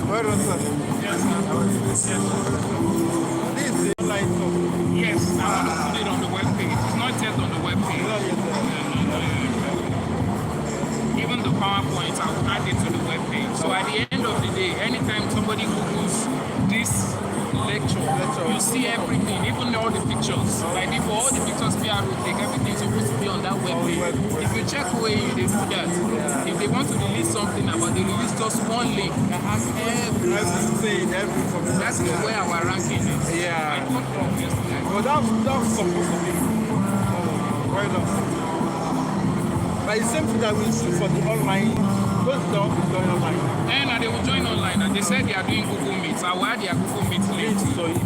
Where is that? Yes, sir. This is the online stuff. Yes, I want to put it on the webpage. It's not yet on the webpage. Not yet there. Even the PowerPoint, I will add it to the webpage. So at the end of the day, anytime somebody Googles this lecture, you see everything, even all the pictures. Like if all the pictures PR will take, everything's supposed to be on that webpage. If you check away, they do that. If they want to release something about, they release just one link that has everything. Every information. That's where our ranking is. Yeah. I thought from yesterday. Well, that's supposed to be very long. But it's same thing that we do for the online. Those don't be going online. And they will join online, and they said they are doing Google Meet. I will add their Google Meet link to it.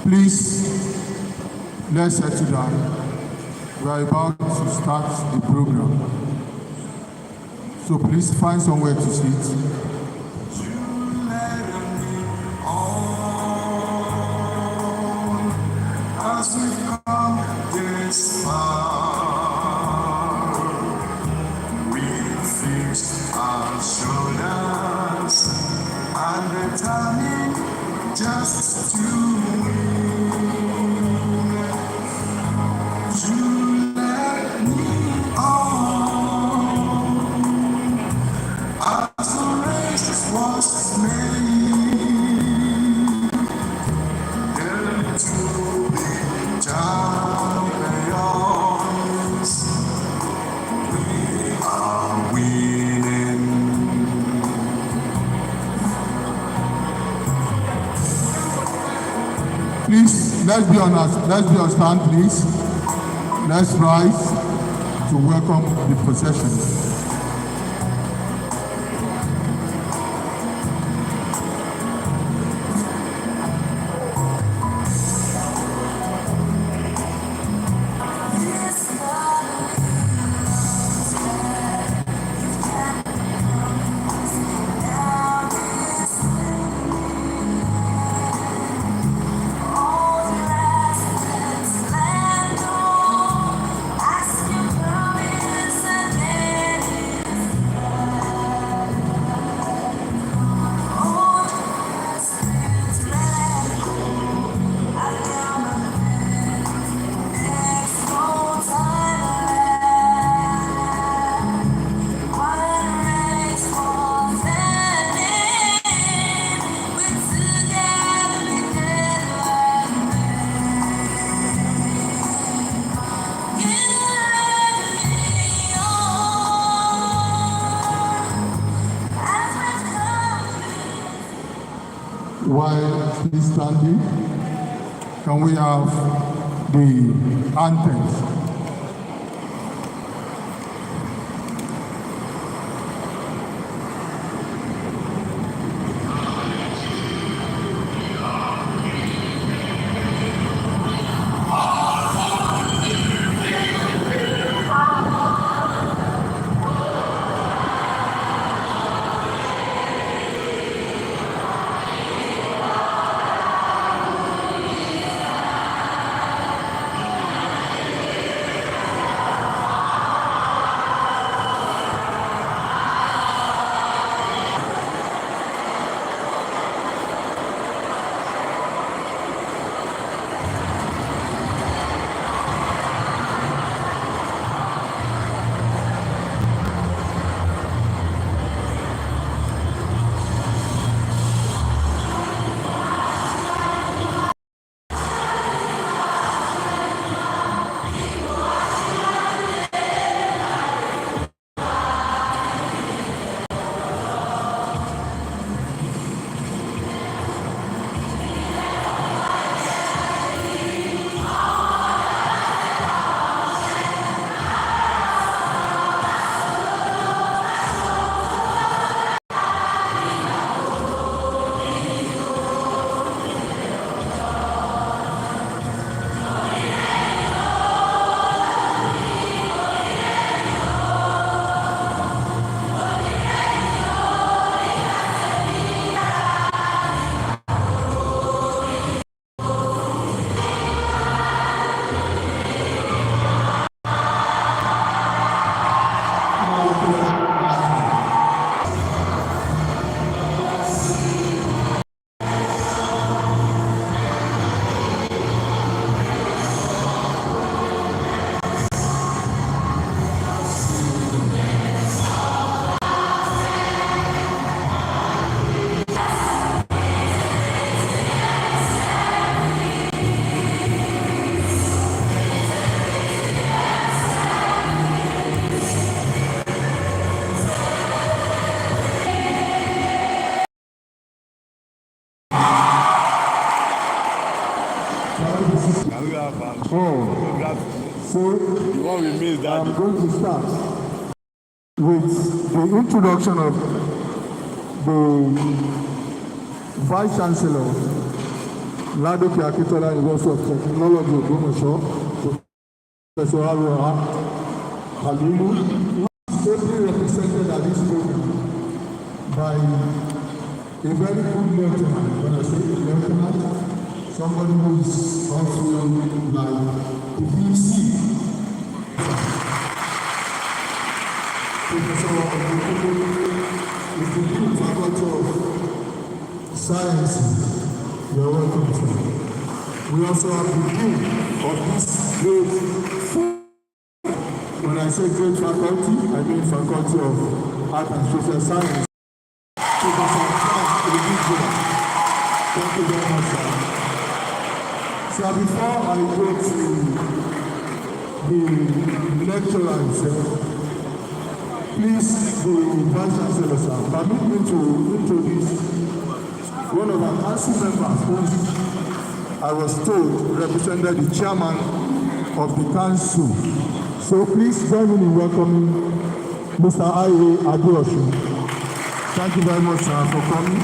Please, let's settle down. We are about to start the program. So please find somewhere to sit. As we've come this far, we fixed our shoulders and determined just to let me on as the race was made to be champions. We are winning. Please, let's be on stand, please. Let's rise to welcome the procession. Ask your promise again. while still standing. Can we have the anthems? So the one we missed that. I'm going to start with the introduction of the Vice Chancellor, Ladoke Akintola University of Technology, Ogbomoso, Professor Arora Halimu, ably represented at this program by a very good lieutenant. When I say lieutenant, somebody who is also like the VC. Professor Ogbomoso is the Dean Faculty of Science. You're welcome, sir. We also have the Dean of this great. When I say great faculty, I mean Faculty of Art and Social Science. Professor Fass, thank you very much, sir. So before I go to the lecturer himself, please, the Vice Chancellor, sir, permit me to introduce one of our council members who I was told represented the chairman of the council. So please join me in welcoming Mr. I.A. Adeosun. Thank you very much, sir, for coming.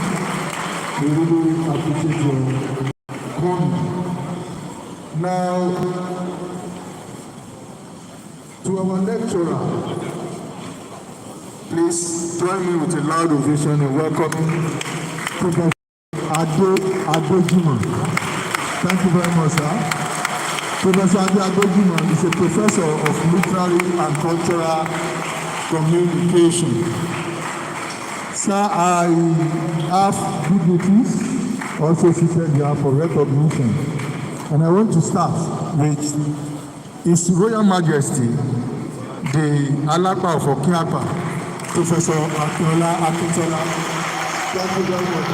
We really appreciate your coming. Now, to our lecturer, please join me with a loud ovation in welcoming Professor Adejima. Thank you very much, sir. Professor Adejima is a professor of literary and cultural communication. Sir, I have dignities also seated here for recognition. And I want to start with His Royal Majesty, the Alapa of Okiapa, Professor Akintola. Thank you very much.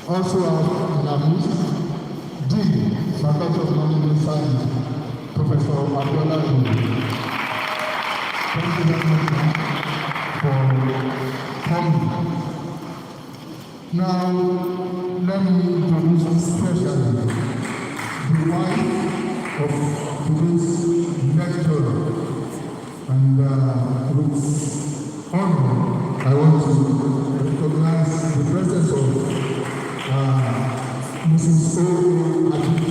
Also have Namus, Dean, Faculty of Management especially Professor Abiola. Thank you very much for coming. Now, let me introduce especially the wife of today's lecturer. And with honor, I want to recognize the presence of Mrs. O. Adiki.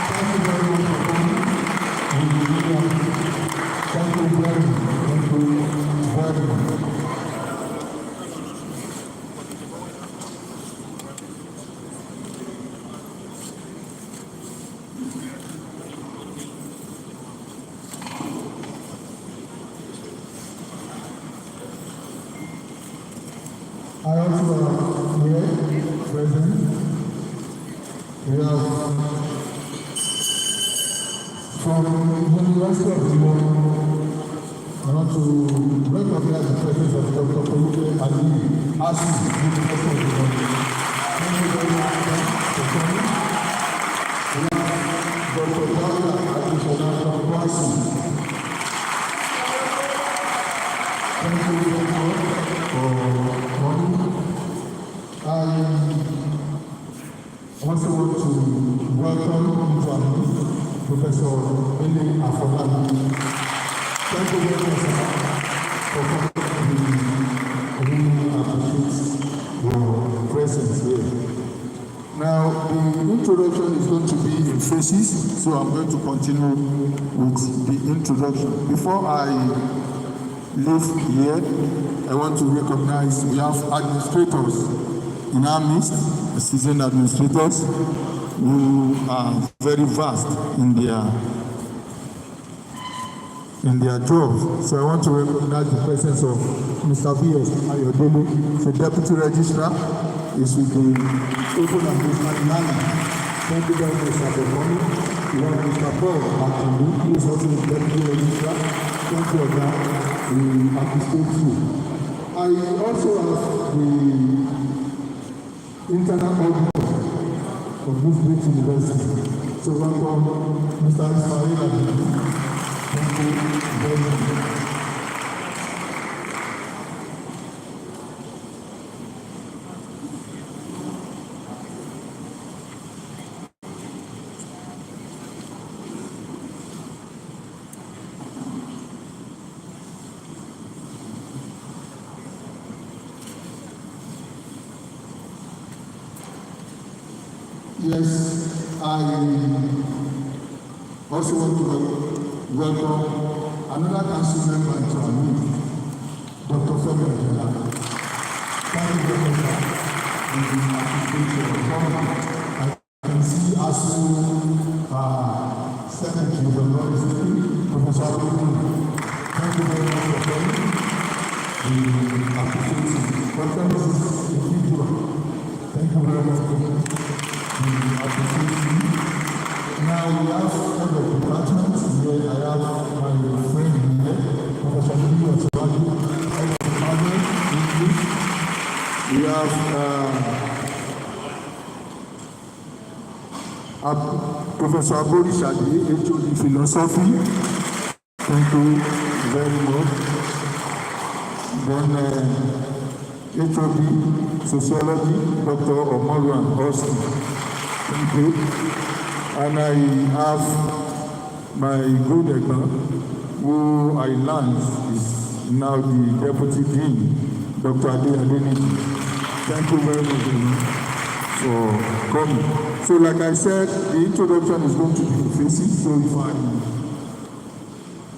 Thank you very much for coming. Thank you very much. I also have here present. We have from the University of London. I want to recognize the presence of Dr. Foluke Ali Asi, University of London. Thank you very much for coming. We have Dr. Dawda Adishona from Kwasi. Thank you very much for coming. I also want to welcome into our meeting Professor Ele Afolabi. Thank you very much for coming. We really appreciate your presence here. Now, the introduction is going to be in phases, so I'm going to continue with the introduction. Before I leave here, I want to recognize we have administrators in our midst, seasoned administrators who are very vast in their jobs. So I want to recognize the presence of Mr. V.S. Ayodele, the Deputy Registrar, is with the Open and Business Management. Thank you very much for coming. We have Mr. Paul Akambu, who is also the Deputy Registrar. Thank you again. We appreciate you. I also have the internal auditor of this great university. So welcome, Mr. Ismail. Thank you very much. Yes, I also want to welcome another council member into our meeting, Dr. Femi Ajala. Thank you very much for the application of coming. I can see ASU Secretary of the University, Professor Abiola. Thank you very much for coming. We appreciate you. Welcome, Mrs. Individual. Thank you very much. Now we have head of departments here. I have my friend here, Professor Lee Osobaju, head of department, English. We have Professor Abori Shadi, HOD Philosophy. Thank you very much. Then HOD Sociology, Dr. Omoruan Austin. Thank you. And I have my good Egban, who I learned is now the Deputy Dean, Dr. Ade Adeniji. Thank you very much for coming. So like I said, the introduction is going to be in phases, so if I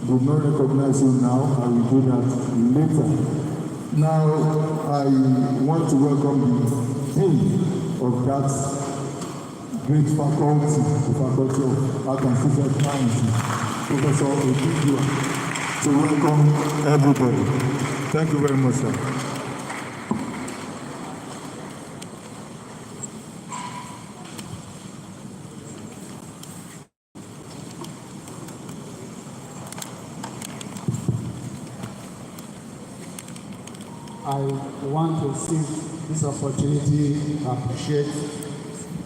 do not recognize you now, I will do that later. Now, I want to welcome the Dean of that great faculty, the Faculty of Art and Social Sciences, Professor Odidua, to welcome everybody. Thank you very much, sir. I want to seize this opportunity to appreciate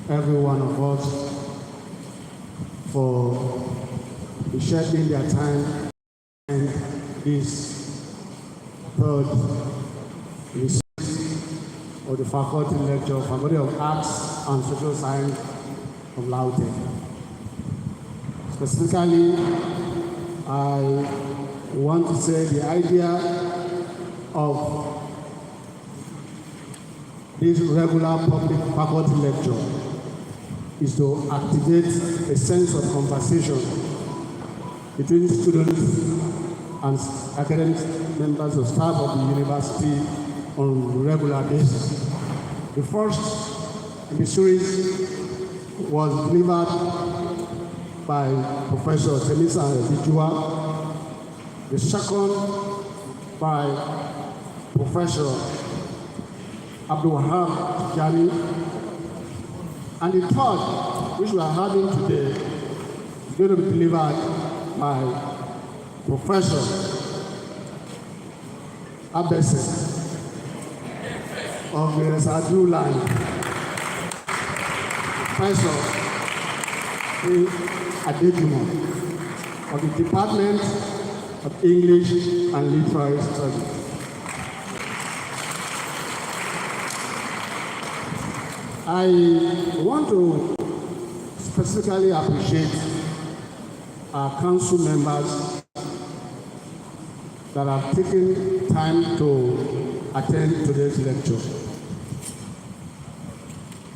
every one of us for scheduling their time and this third of the faculty lecture of Faculty of Arts and Social Science of Lautech. Specifically, I want to say the idea of this regular public faculty lecture is to activate a sense of conversation between students and academic members of staff of the university on a regular basis. The first in the series was delivered by Professor Temisa Vijua, the second by Professor Abdul Wahab Tijani, and the third, which we are having today, is going to be delivered by Professor Abese of the Resadu line, Professor Adejumo of the Department of English and Literary Studies. I want to specifically appreciate our council members that have taken time to attend today's lecture.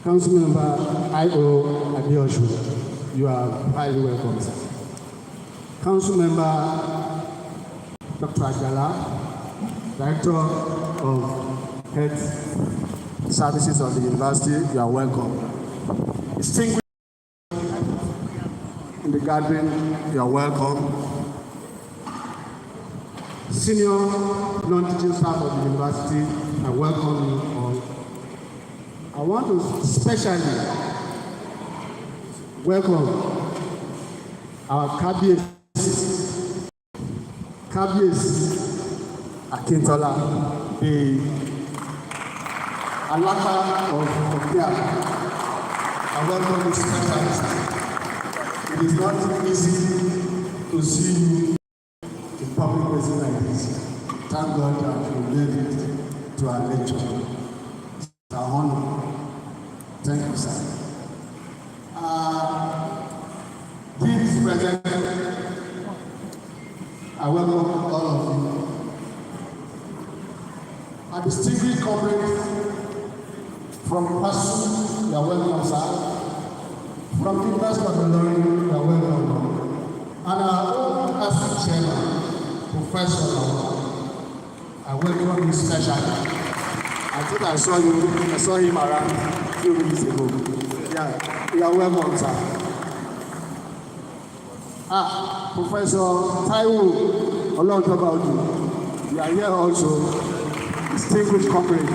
Council member I.O. Adeoshu, you are highly welcome, sir. Council member Dr. Ajala, Director of Health Services of the University, you are welcome. Distinguished in the gathering, you are welcome. Senior non-teaching staff of the university, I welcome you all. I want to especially welcome our Kabiyesi Akintola, the Alaka of Okia. I welcome you specialist. It is not easy to see you in public places like this. Thank God that you made it to our lecture. It's our honor. Thank you, sir. Dean President, I welcome all of you. A distinguished comrade from PASU, you are welcome, sir. From the University of Ilorin, you are welcome. And our own PASU chairman, Professor, I welcome you specially. I think I saw him around a few minutes ago. Yeah, you are welcome, sir. Professor Taiwo Olontobaodu, you are here also. Distinguished comrade,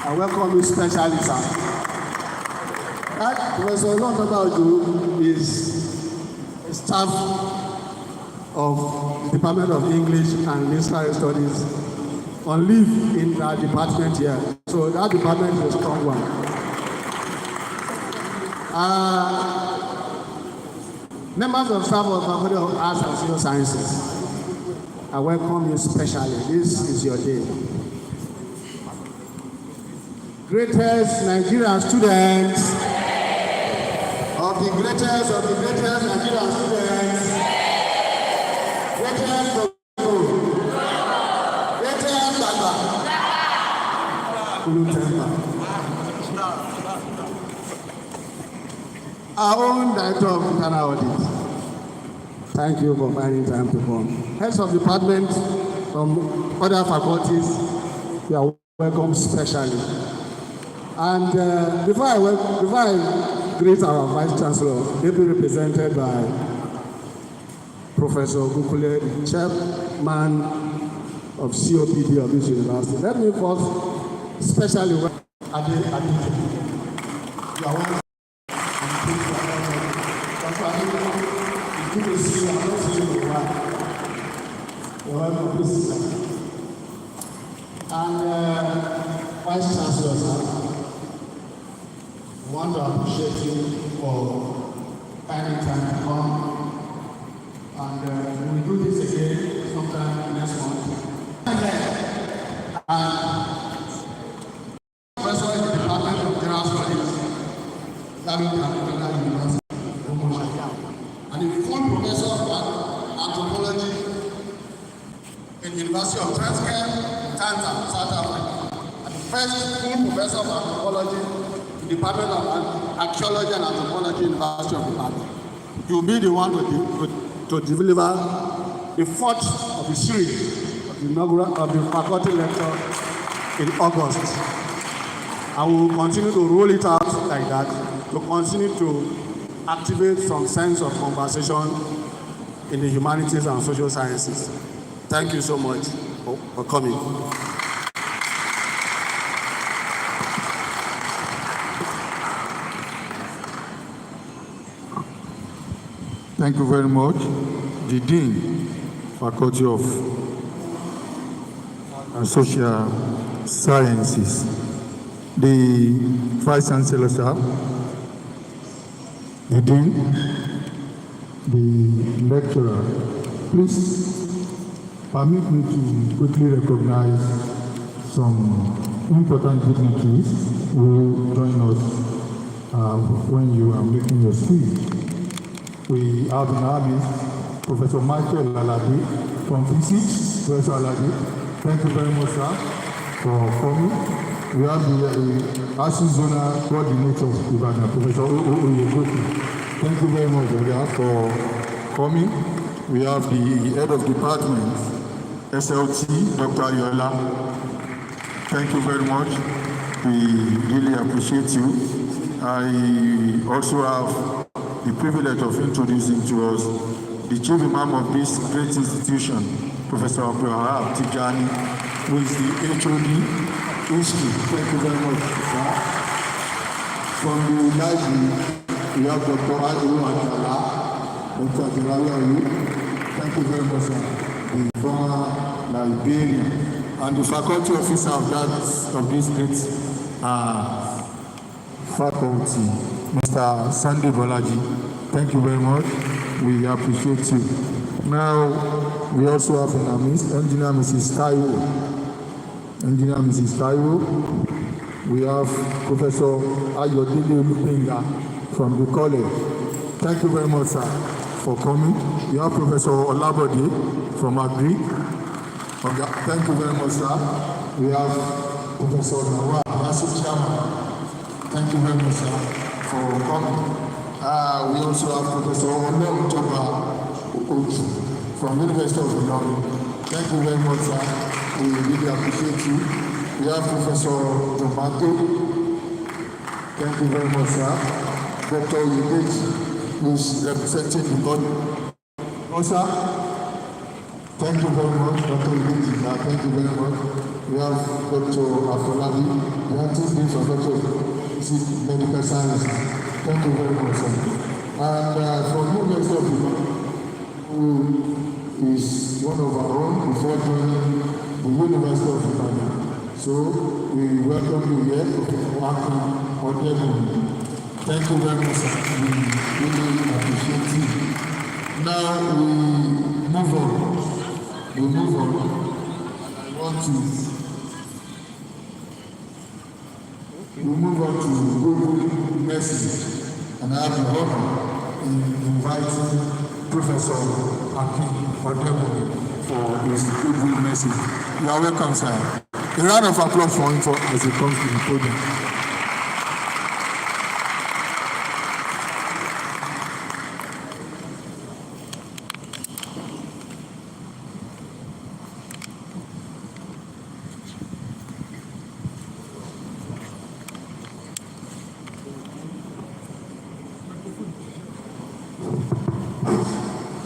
I welcome you specially, sir. Professor Olontobaodu is a staff of the Department of English and Literary Studies on leave in that department here. So that department is a strong one. Members of staff of Faculty of Arts and Social Sciences, I welcome you specially. This is your day. Greatest Nigerian students of the greatest Nigerian students, greatest of our own Director of Internal Audit, thank you for finding time to come. Heads of department from other faculties, you are welcome specially. And before I greet our Vice Chancellor, they'll be represented by Professor Gukule, the chairman of COPD of this university. Let me first especially welcome Ade. You are welcome. Good to see you. I'm not seeing you in a while. You're welcome, please. And Vice Chancellor, sir, I want to appreciate you for anytime to come. And we'll do this again sometime next month. And Professor in the Department of General Studies, University, and the full Professor of Anthropology in the University of Transkei, Tanzania, South Africa. And the first full Professor of Anthropology in the Department of Archaeology and Anthropology, University of Ibadan. He will be the one to deliver the fourth of the series of the inaugural of the faculty lecture in August. And we will continue to roll it out like that to continue to activate some sense of conversation in the humanities and social sciences. Thank you so much for coming. Thank you very much. The Dean, Faculty of Social Sciences, the Vice Chancellor, sir, the Dean, the lecturer. Please permit me to quickly recognize some important dignitaries who join us when you are making your speech. We have in our midst Professor Michael Alade from Physics. Professor Alade, thank you very much, sir, for coming. We have the ASHI Zonal Coordinator of Ibadan, Professor Oyegoki. Thank you very much, brother, for coming. We have the Head of Department, SLT, Dr. Ayola. Thank you very much. We really appreciate you. I also have the privilege of introducing to us the Chief Imam of this great institution, Professor Abdulwahab Tijani, who is the HOD History. Thank you very much, sir. From the library, we have Dr. Adu Ajala. Dr. Ajala, thank you very much, sir. The former librarian and the faculty officer of this great faculty, Mr. Sunday Bolaji. Thank you very much. We appreciate you. Now, we also have in our midst Engineer Mrs. Taiwo. Engineer Mrs. Taiwo. We have Professor Ayodele Olupenga from the college. Thank you very much, sir, for coming. We have Professor Olabode from Agri. Thank you very much, sir. We have Professor Nawal Yasu Chairman. Thank you very much, sir, for coming. We also have Professor Olem Toba from University of Ibadan. Thank you very much, sir. We really appreciate you. We have Professor Tomato. Thank you very much, sir. Dr. Yudeji, who is representing the body. Oh, sir. Thank you very much, Dr. Yudeji. Thank you very much. We have Dr. Afolabi. We have two things of Dr. Medical Science. Thank you very much, sir. And from University of Ibadan, who is one of our own before joining the University of Ibadan. So we welcome you here for working on everything. Thank you very much, sir. We really appreciate you. Now we move on. And I want to we move on to Google message, and I have the honor in inviting Professor Akin Odebumi for his Google message. You are welcome, sir. A round of applause for him as he comes to the podium.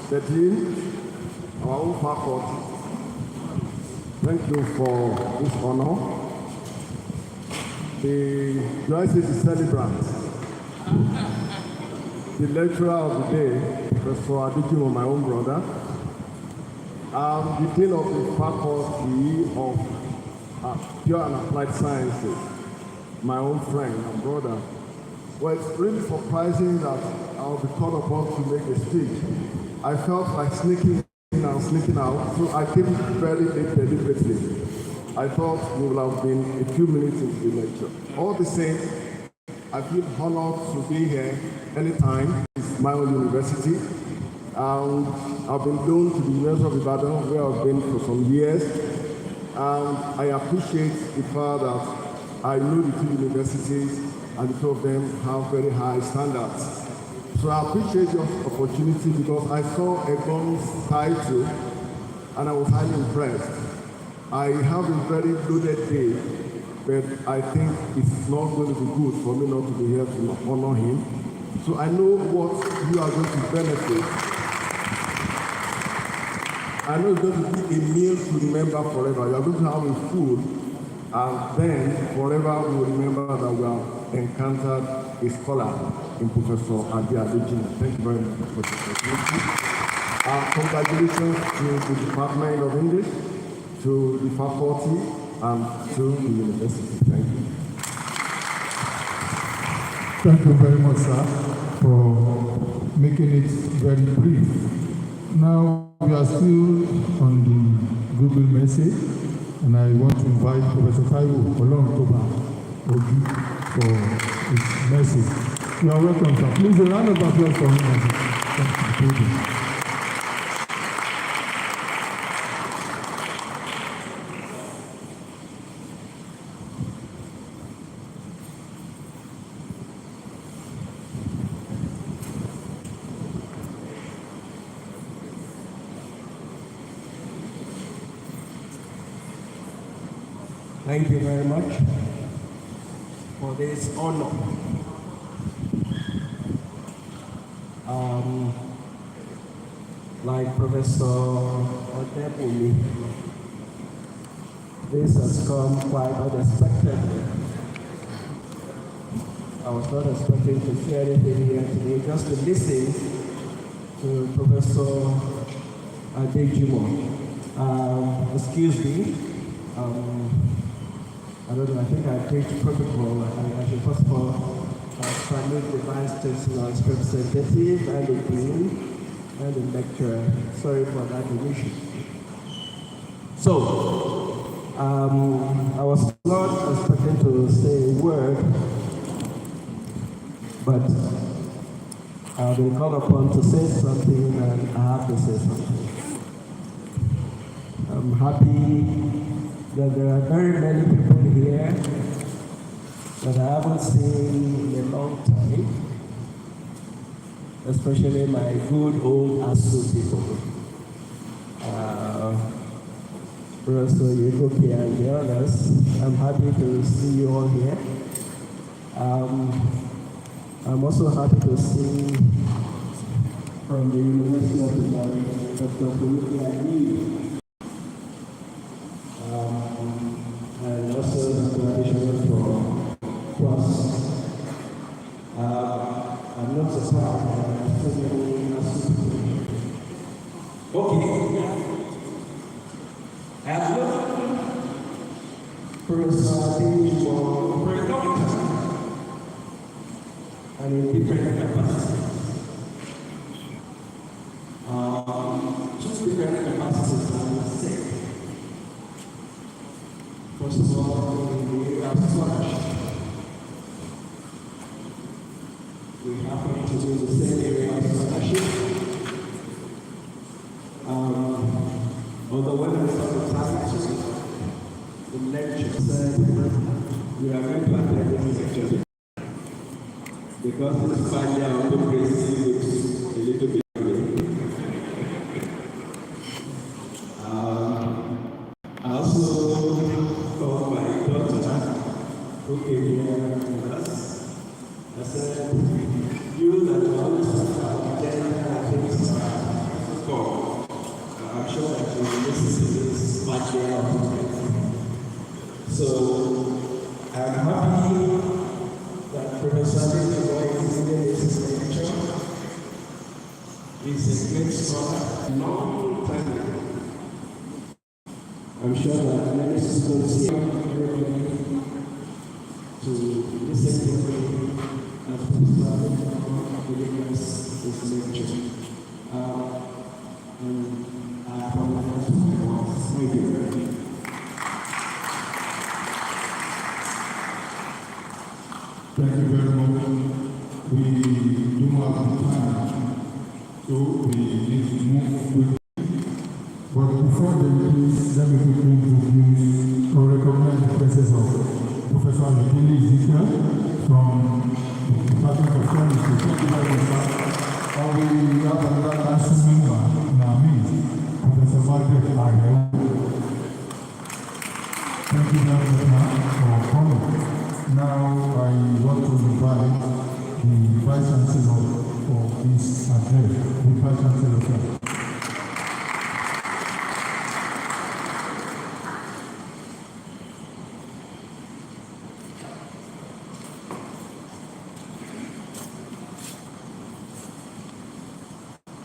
The Dean, our own faculty, thank you for this honor. The Joyce is the celebrant. The lecturer of the day, Professor Adikimo, my own brother. I'm the Dean of the Faculty of Pure and Applied Sciences, my own friend and brother. Well, it's really surprising that I'll be called upon to make a speech. I felt like sneaking in and sneaking out, so I came very late deliberately. I thought we will have been a few minutes into the lecture. All the same, I feel honored to be here anytime. It's my own university. I've been known to the University of Ibadan, where I've been for some years. And I appreciate the fact that I know the two universities and the two of them have very high standards. So I appreciate your opportunity because I saw a gun's title and I was highly impressed. I have a very loaded day, but I think it's not going to be good for me not to be here to honor him. So I know what you are going to benefit. I know it's going to be a meal to remember forever. You are going to have a food, and then forever we will remember that we have encountered a scholar in Professor Adejina. Thank you very much for this opportunity. Congratulations to the Department of English, to the faculty, and to the university. Thank you. Thank you very much, sir, for making it very brief. Now, we are still on the Google message, and I want to invite Professor Taiwo Olontoba Oju for his message. You are welcome, sir. Please, a round of applause for him as he comes to the podium. Thank you very much for this honor. Like Professor Odebumi, this has come quite unexpectedly. I was not expecting to see anything here today, just to listen to Professor Adejina. Excuse me. I don't know, I think I preached protocol. I should first of all salute the Vice Chancellor's representative and the Dean and the lecturer. Sorry for that omission. So, I was not expecting to say a word, but I've been called upon to say something and I have to say something. I'm happy that there are very many people here that I haven't seen in a long time, especially my good old ASU people. Professor Yegoke and the others, I'm happy to see you all here. I'm also happy to see from the University of Ibadan, Dr. Fuluki Ali. And also the additional for Fass. I'm not surprised that so many associates. Okay. I have known Professor Adejina for a long time and in different capacities. Just different capacities, I would say. First of all, in the area of scholarship, we happen to do the same area of scholarship. Although when we started practicing, the lecture said we are going to attend this lecture because this Spaniard autocracy looks a little bit away. I also called my daughter who came here with us. I said, you that are always agenda things for. I'm sure that you will listen to this much more. So I'm happy that Professor Adejina is in this lecture. He's a great scholar, long time ago. I'm sure that many students here to listen to him this lecture. And I apologize for my voice. Thank you very much. Thank you very much. We do not have time, so we need to move quickly. But before then, please let me quickly introduce or recognize the presence of Professor Nikili Ezekiel from the Department of Chemistry. Thank you very much, sir. And we have another council member in our midst, Professor Margaret Ariel. Thank you very much, ma'am, for coming. Now I want to invite the Vice Chancellor for this address. The Vice Chancellor, sir.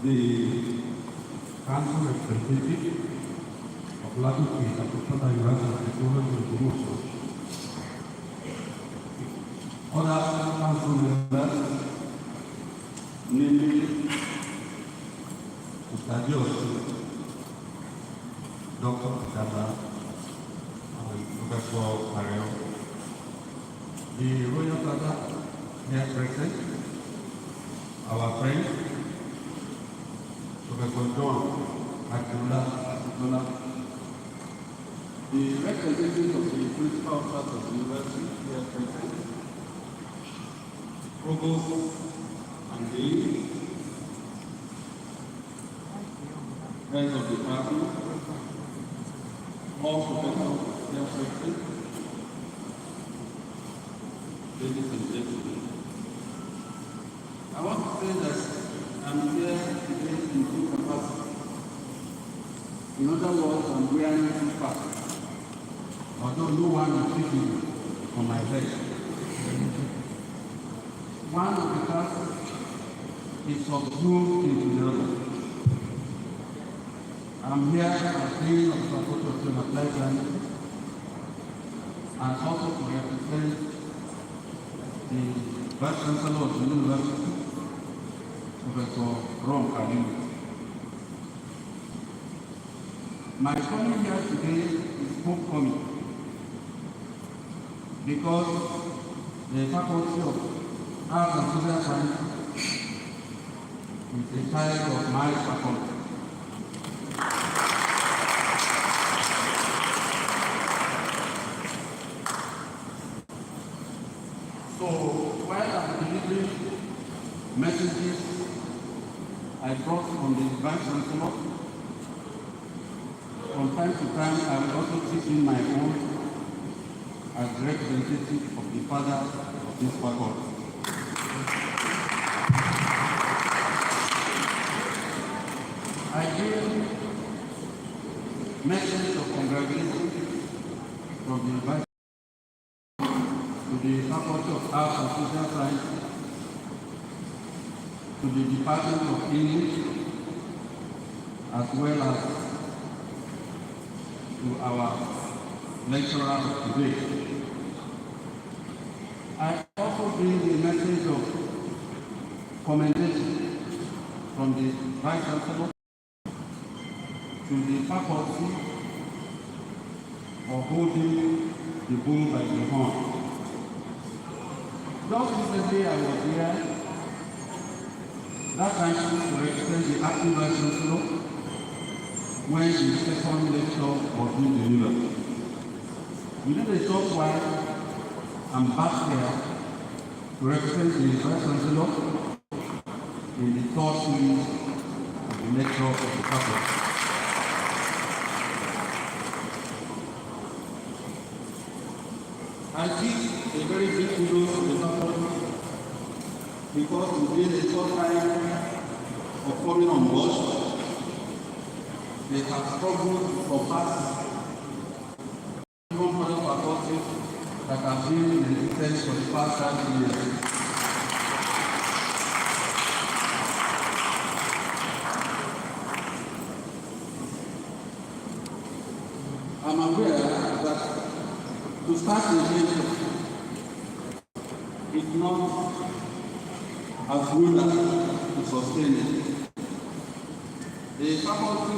The Council Representative of Latin State at the Federal University of Technology and Promotion, other council members, namely Mr. Josh, Dr. Kaba, and Professor Ariel, the Royal Father here present, our friend, Professor John Akinola, the representatives of the principal officers of the university here present, Provost and Dean, heads of department, all professors here present, ladies and gentlemen. I want to say that I'm here today in two capacities. In other words, I'm wearing two hats, although no one is sitting on my head. One of the hats is subsumed into the other. I'm here as Dean of Faculty of Applied Sciences and also to represent the Vice Chancellor of the University, Professor Ron Kalim. My coming here today is homecoming because the Faculty of Arts and Social Sciences is a child of my faculty. So while I'm delivering messages I brought from the Vice Chancellor, from time to time I will also chip in my own as representative of the father of this faculty. I give message of congratulations from the Vice to the Faculty of Arts and Social Sciences, to the Department of English, as well as to our lecturer today. I also bring the message of commendation from the Vice Chancellor to the faculty for holding the bull by the horn. Just recently I was here, that time to represent the acting Vice Chancellor when the second lecture was being delivered. Within a short while, I'm back here to represent the Vice Chancellor in the third series of the lecture of the faculty. I give a very big kudos to the faculty because within a short time of coming on board, they have struggled for past even other faculties that have been in existence for the past 30 years. I'm aware that to start a nation is not as good as to sustain it. The faculty,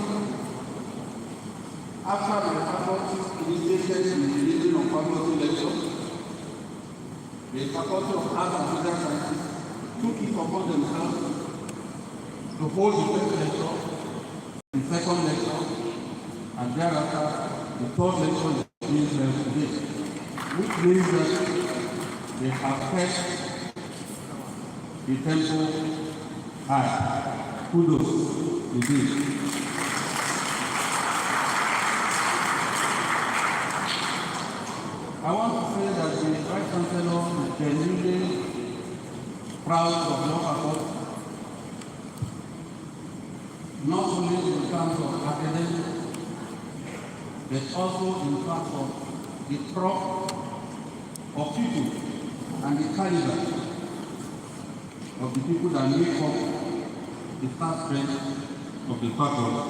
after the faculty initiated in the reading of faculty lecture, the Faculty of Arts and Social Sciences took it upon themselves to hold the first lecture, the second lecture, and thereafter the third lecture is being held today, which means that they have kept the tempo high. Kudos indeed. I want to say that the Vice Chancellor is genuinely proud of your effort, not only in terms of academics, but also in terms of the crop of people and the caliber of the people that make up the first bench of the faculty.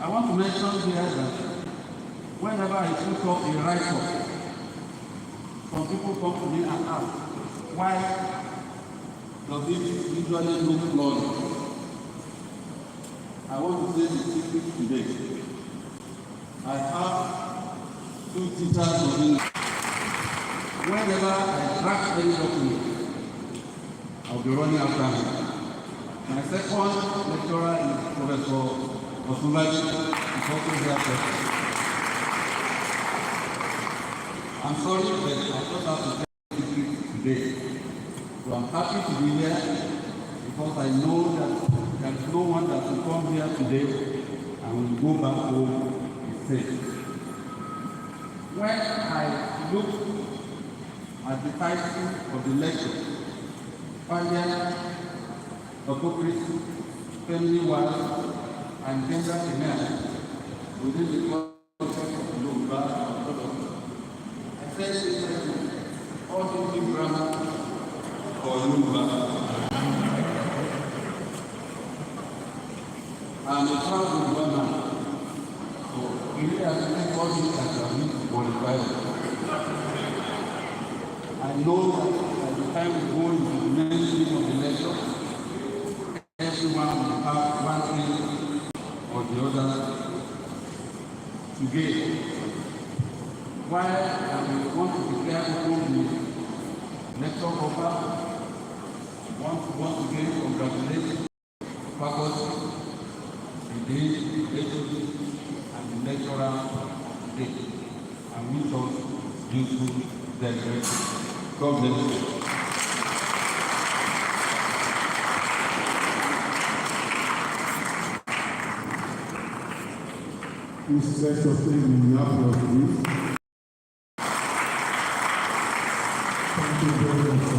I want to mention here that whenever I put up a write-up, some people come to me and ask, why does it usually look long? I want to say the secret today. I have two teachers of English. Whenever I draft any document, I'll be running after him. My second lecturer is Professor Osulaji, is also here. I'm sorry that I thought I would tell you today. So I'm happy to be here because I know that there's no one that will come here today and will go back home safe. When I look at the title of the lecture, Failure, Hypocrisy, Family Wars, and Gender Denial within the context of Yoruba, all the grammar for Yoruba. I'm a proud Yoruba man, so you really have to take all these as a need to qualify. I know that at the time we go into the mainstream of the lecture, everyone will have one thing or the other to gain. While I want to declare open the lecture offer, once again congratulate faculty, the dean, the HOD, and the lecturer today, and wish us useful deliberation. God bless you. Please let us take the applause, please. Thank you very much,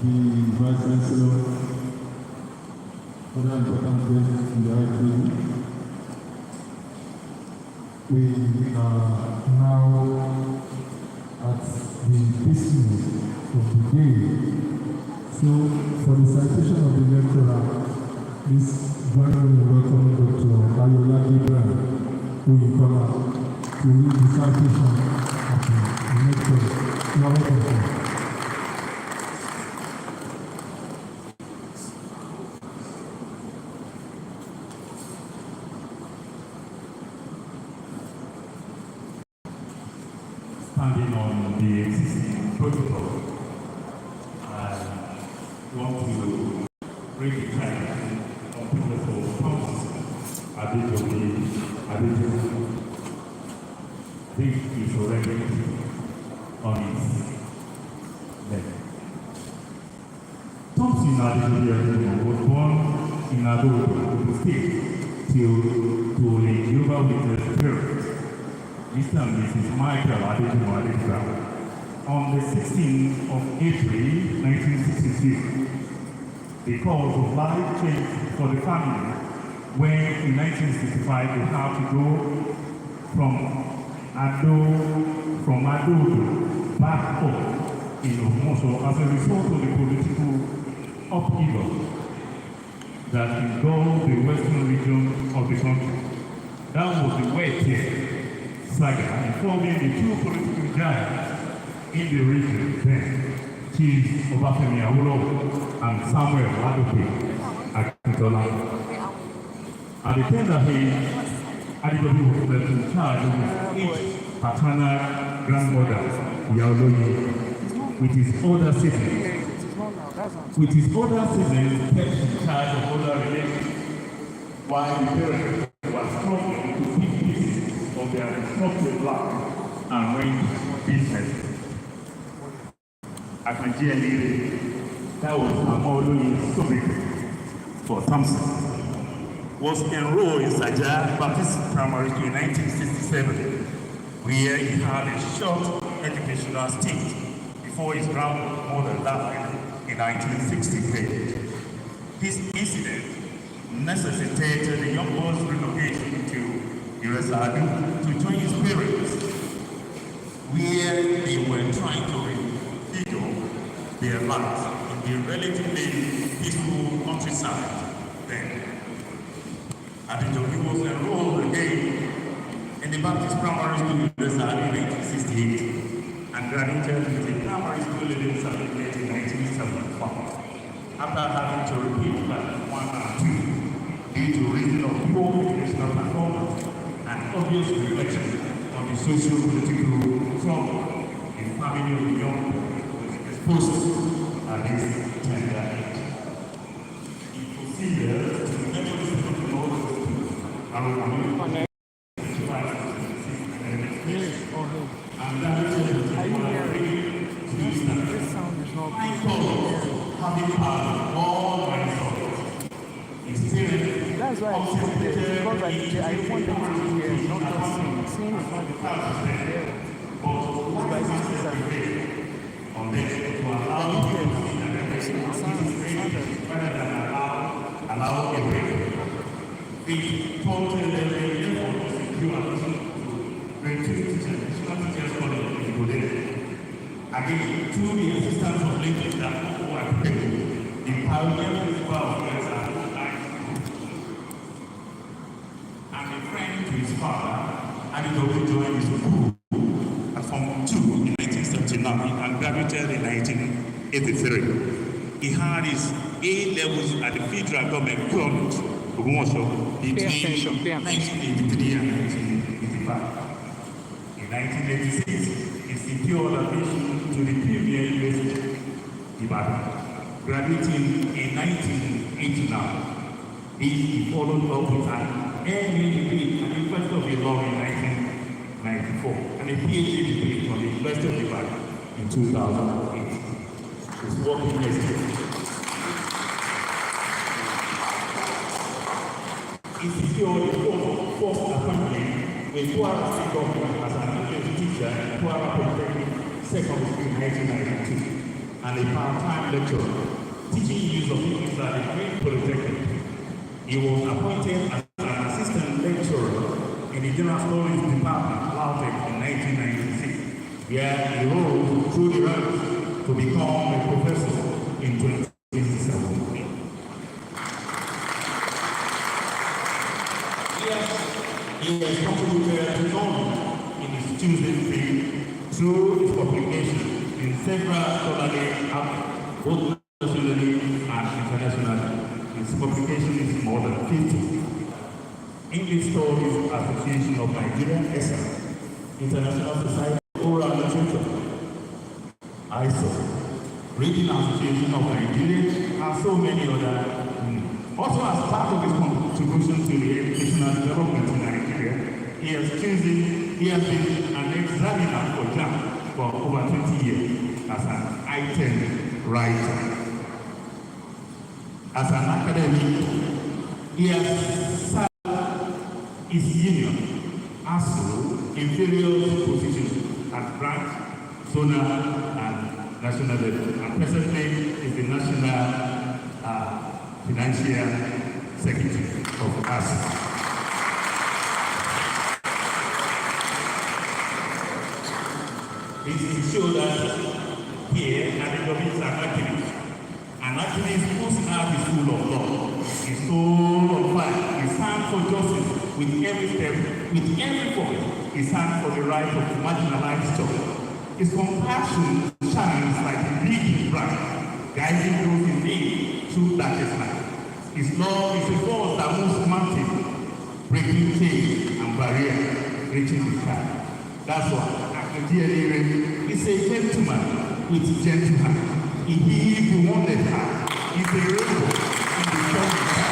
the Vice Chancellor, other important guests in the IQ. We are now at the business of the day. So, for the citation of the lecturer, please very welcome Dr. Ayola Gabriel, who will come out to read the citation of the lecturer. You are welcome, sir. Standing on the existing protocol, I want to bring the time of Professor Thomas Adejobi. I think he's already on his leg. Thompson Adejobi was born in Ado State to a Yoruba Witness parent. Mr. and Mrs. Michael Adejumo on the 16th of April 1963. The cause of life changed for the family when in 1965 they had to go from Ado back up in Omoso as a result of the political upheaval that engulfed the western region of the country. That was the wet saga involving the two political giants in the region then, Chief Obafemi Awolowo and Samuel Ladoke Akintola. At the time that IDW was left in charge of each paternal grandmother, Yaoloye, with his older siblings. With his older siblings kept in charge of older relations, while the parents were struggling to keep pieces of their disrupted life and range business. Akanji that was Amoloye's subject for Thompson, was enrolled in Saja Baptist Primary School in 1967, where he had a short educational stint before his grandmother died in 1963. This incident necessitated the young boy's relocation to Iresadu to join his parents, where they were trying to refigure their lives in the relatively peaceful countryside then. Adejobi was enrolled again in the Baptist Primary School in Iresadu in 1968 and graduated with a primary school leaving certificate in 1975. After having to repeat classes 1 and 2 due to reason of poor educational performance and obvious reflection on the socio-political trouble in family of the young was exposed at this tender age. He proceeded to Methodist and having had all my thoughts. That's why I said this, because I want them to hear, not just sing. Sing is not the part. It's by the on this to allow you to see that rather than allow a break. The total effort to secure to reduce traditional teachers college in Godin. Again, through the assistance of leaders that who are taken, the pioneer principal of and a friend to his father, Adejobi joined his school at Form 2 in 1979 and graduated in 1983. He had his A-levels at the federal government college, Ogumosho, between 1983 and 1985. In 1986, he secured admission to the premier university, Ibadan, graduating in 1989. He followed up with an MA degree at the University of Ilorin in 1994 and a PhD degree from the University of Ibadan in 2008. His working experience. He secured the first appointment with Kwara State Government as an English teacher at Kwara Polytechnic Secondary School in 1992 and a part-time lecturer teaching use of English at the Green Polytechnic. He was appointed as an assistant lecturer in the General Studies Department, Lautech, in 1996, where he rose through the ranks to become a professor in 2017. He has contributed enormously in his choosing field through his publication in several scholarly outlets, both nationally and internationally. His publication is more than 50. English Studies Association of Nigeria, ESA, International Society of Oral Literature, ISO, Reading Association of Nigeria, and so many other. Also, as part of his contribution to the educational development in Nigeria, he has been an examiner for JAMB for over 20 years as an item writer. As an academic, he has served his union ASU in various positions at branch, zonal, and national level, and presently is the national financial secretary of ASU. It is shown that here, Adejobi is an activist. An activist whose heart is full of love, his soul on fire, he stands for justice with every step, with every voice. He stands for the right of marginalized children. His compassion shines like a big bright, guiding those in need through darkest night. His love is a force that moves mountains, breaking chains and barriers, reaching the sky. That's why Dr. D.L. is a gentleman with gentle heart. He heals the wounded heart. He's a rainbow in the stormy sky.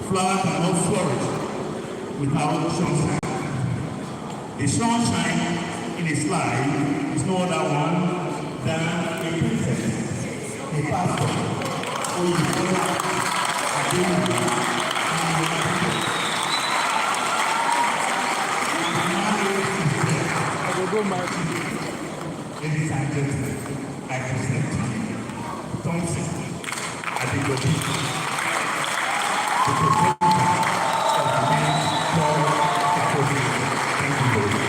Flower cannot flourish without sunshine. The sunshine in his life is no other one than a princess, a pastor, who you follow, a baby, ladies and gentlemen, I present to you Thompson Adegobi. The protector of the men called the President. Thank you very much.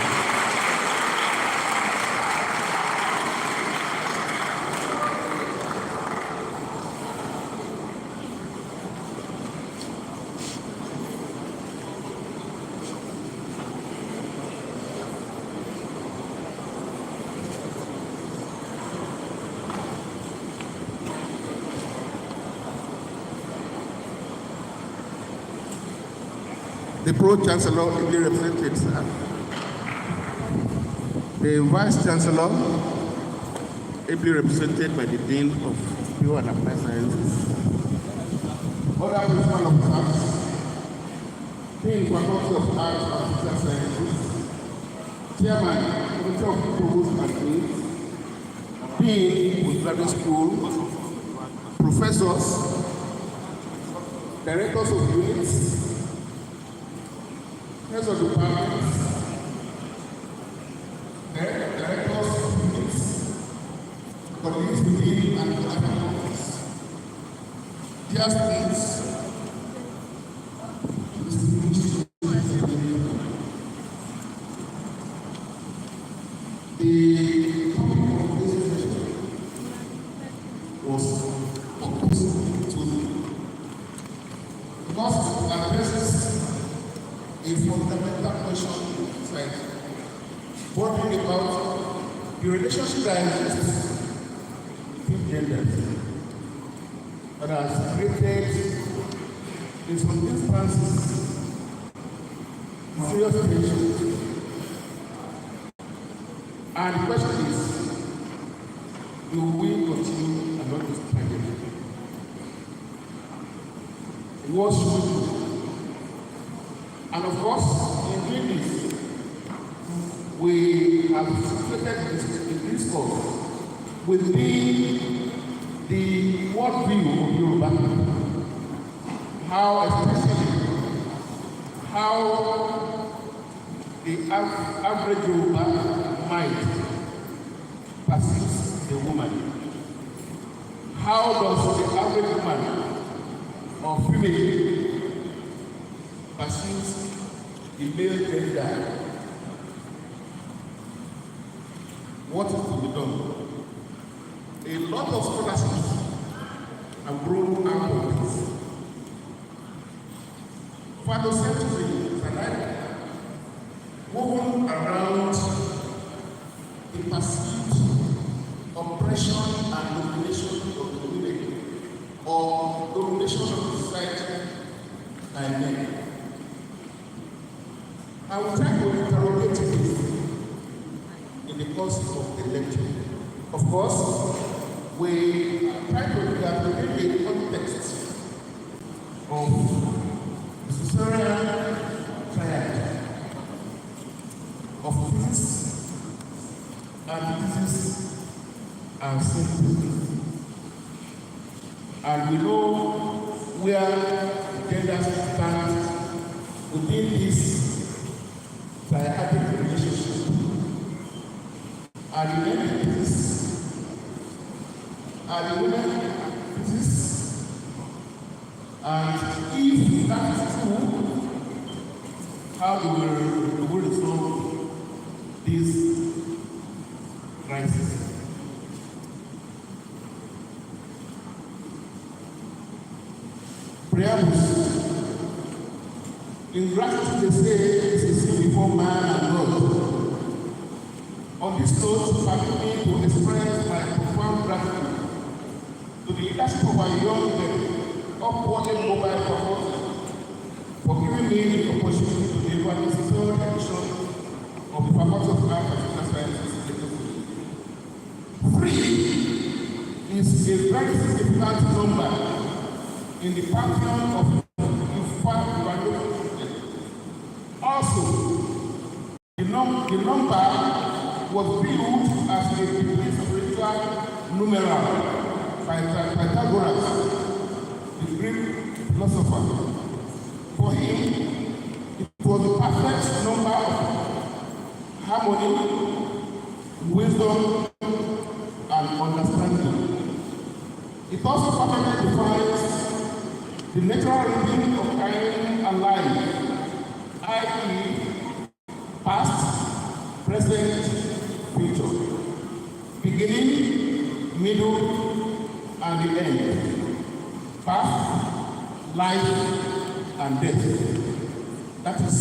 The Pro-Chancellor ably represented, sir. The Vice-Chancellor ably represented by the Dean of Pure and Applied Sciences. Other principal officers, Dean Faculty of Arts and Social Sciences, Chairman, Committee of Provost and Deans, Dean of Graduate School, Professors, Directors of Units, Heads of departments, directors of units, colleagues within and departments, dear students, the topic of this session was proposed to because it addresses a fundamental question in society, wondering about the relationship that exists between genders that has created, in some instances, serious tension. And the question is, do we continue along this trajectory? What should we do? And of course, in doing this, we have situated the discourse within the worldview of Yoruba. How the average Yoruba mind perceives the woman. How does the average woman or female perceives the male gender? What is to be done? A lot of scholarships have grown out of this. Phallocentrism and I woven around the perceived oppression and domination of the women, or domination of society by men. I will try to interrogate this in the course of the lecture. Of course, we try to look at the context of the Caesarean triad of peace and disease and sin. And we know where gender stands within this triadic relationship. And the entities are the women physicists, and if that is true, how do we resolve this crisis? Preambles. In gratitude, they say, "This is sin before man and God." On this note, permit me to express my profound gratitude to the leadership of our young men, upwardly mobile proposal, for giving me the opportunity to deliver this third edition of the Faculty of Art and Social Sciences. 3 is a very significant number in the pantheon of infant evaluation system. Also, the number was built as a deeply spiritual numeral by Pythagoras, the Greek philosopher. For him, it was the perfect number of harmony, wisdom, and understanding. It also perfectly defines the natural rhythm of time and life, i.e., past, present, future, beginning, middle, and the end, birth, life, and death. That is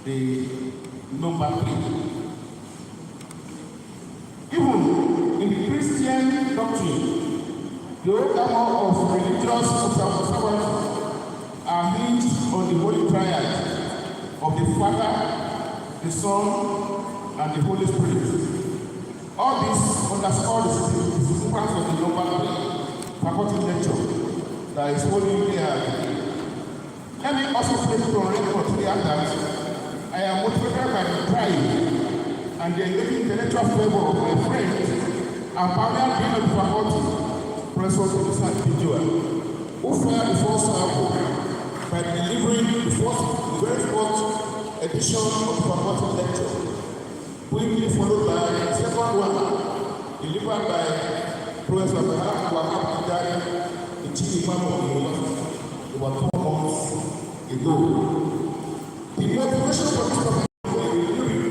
the number 3. Even in the Christian doctrine, the order of religious observances are hinged on the holy triad of the Father, the Son, and the Holy Spirit. All this underscores the significance of the number 3 faculty lecture that is holding here. Let me also place it on record here that I am motivated by the pride and the engaging intellectual favor of my friend and permanent dean of the faculty, Professor Vincent Pijua, who fared the first sample by delivering the very first edition of the faculty lecture, quickly followed by the second one, delivered by Professor Wahab Idari, the chief imam of the university, about 4 months ago. The motivation for this topic is the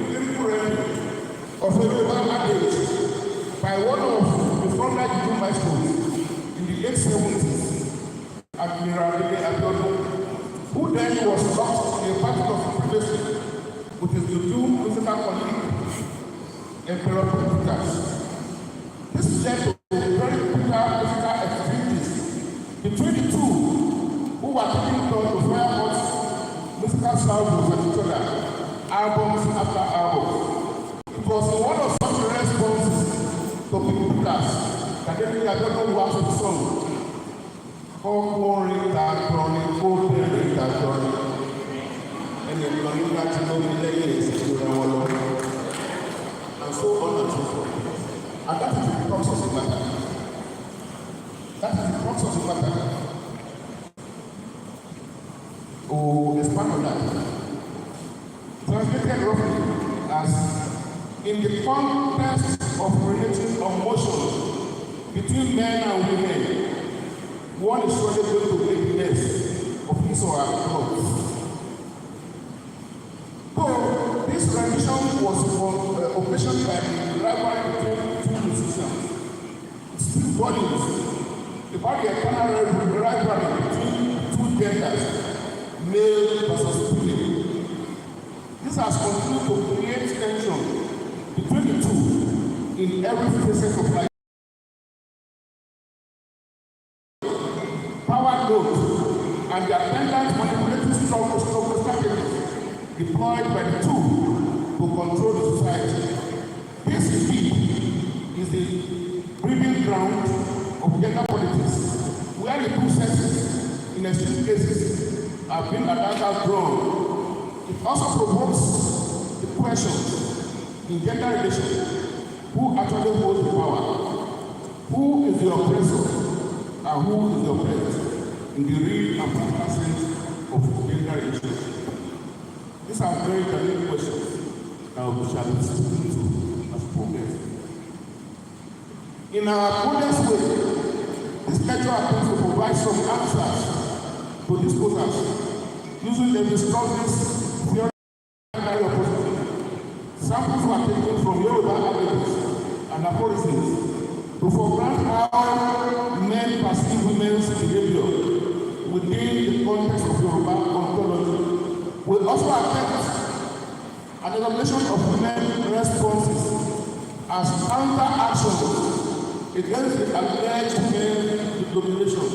lyrical rendering of a Yoruba adage by one of the frontline Juju maestros in the late 70s, Admiral Abiodun, who then was locked in a battle of privacy with his Juju musical colleague, Emperor Peters. This led to very bitter musical activities between the two, who were taking turn to fire out musical sounds at each other, albums after albums. It was one of such responses to Peters that they don't know what to song. And so on and so forth. And that is the crux of the matter. That is the crux of the matter. Oh, expand on that. Translated roughly as in the context of relating of motion between men and women, one is surely going to make less of his or her clothes. So, this rendition was occasioned by the rivalry between two musicians. It speaks volumes about the eternal rivalry between two genders, male versus female. This has continued to create tension between the two in every facet of life. Power growth and the attendant manipulative struggle strategies deployed by the two to control the society. This indeed is the breeding ground of gender politics, where the two sexes, in extreme cases, have been adulterous grown. It also provokes the question in gender relations: who actually holds the power? Who is the oppressor? And who is the oppressed in the real and practical sense of gender relations? These are very challenging questions that we shall be speaking to as progress. In our modest way, this lecture attempts to provide some answers to these posers using the discussions theory of opposition. Samples were taken from Yoruba adages and aphorisms to foreground how men perceive women's behavior within the context of Yoruba ontology. We also attempt an examination of women's responses as counter-actions against the alleged male domination.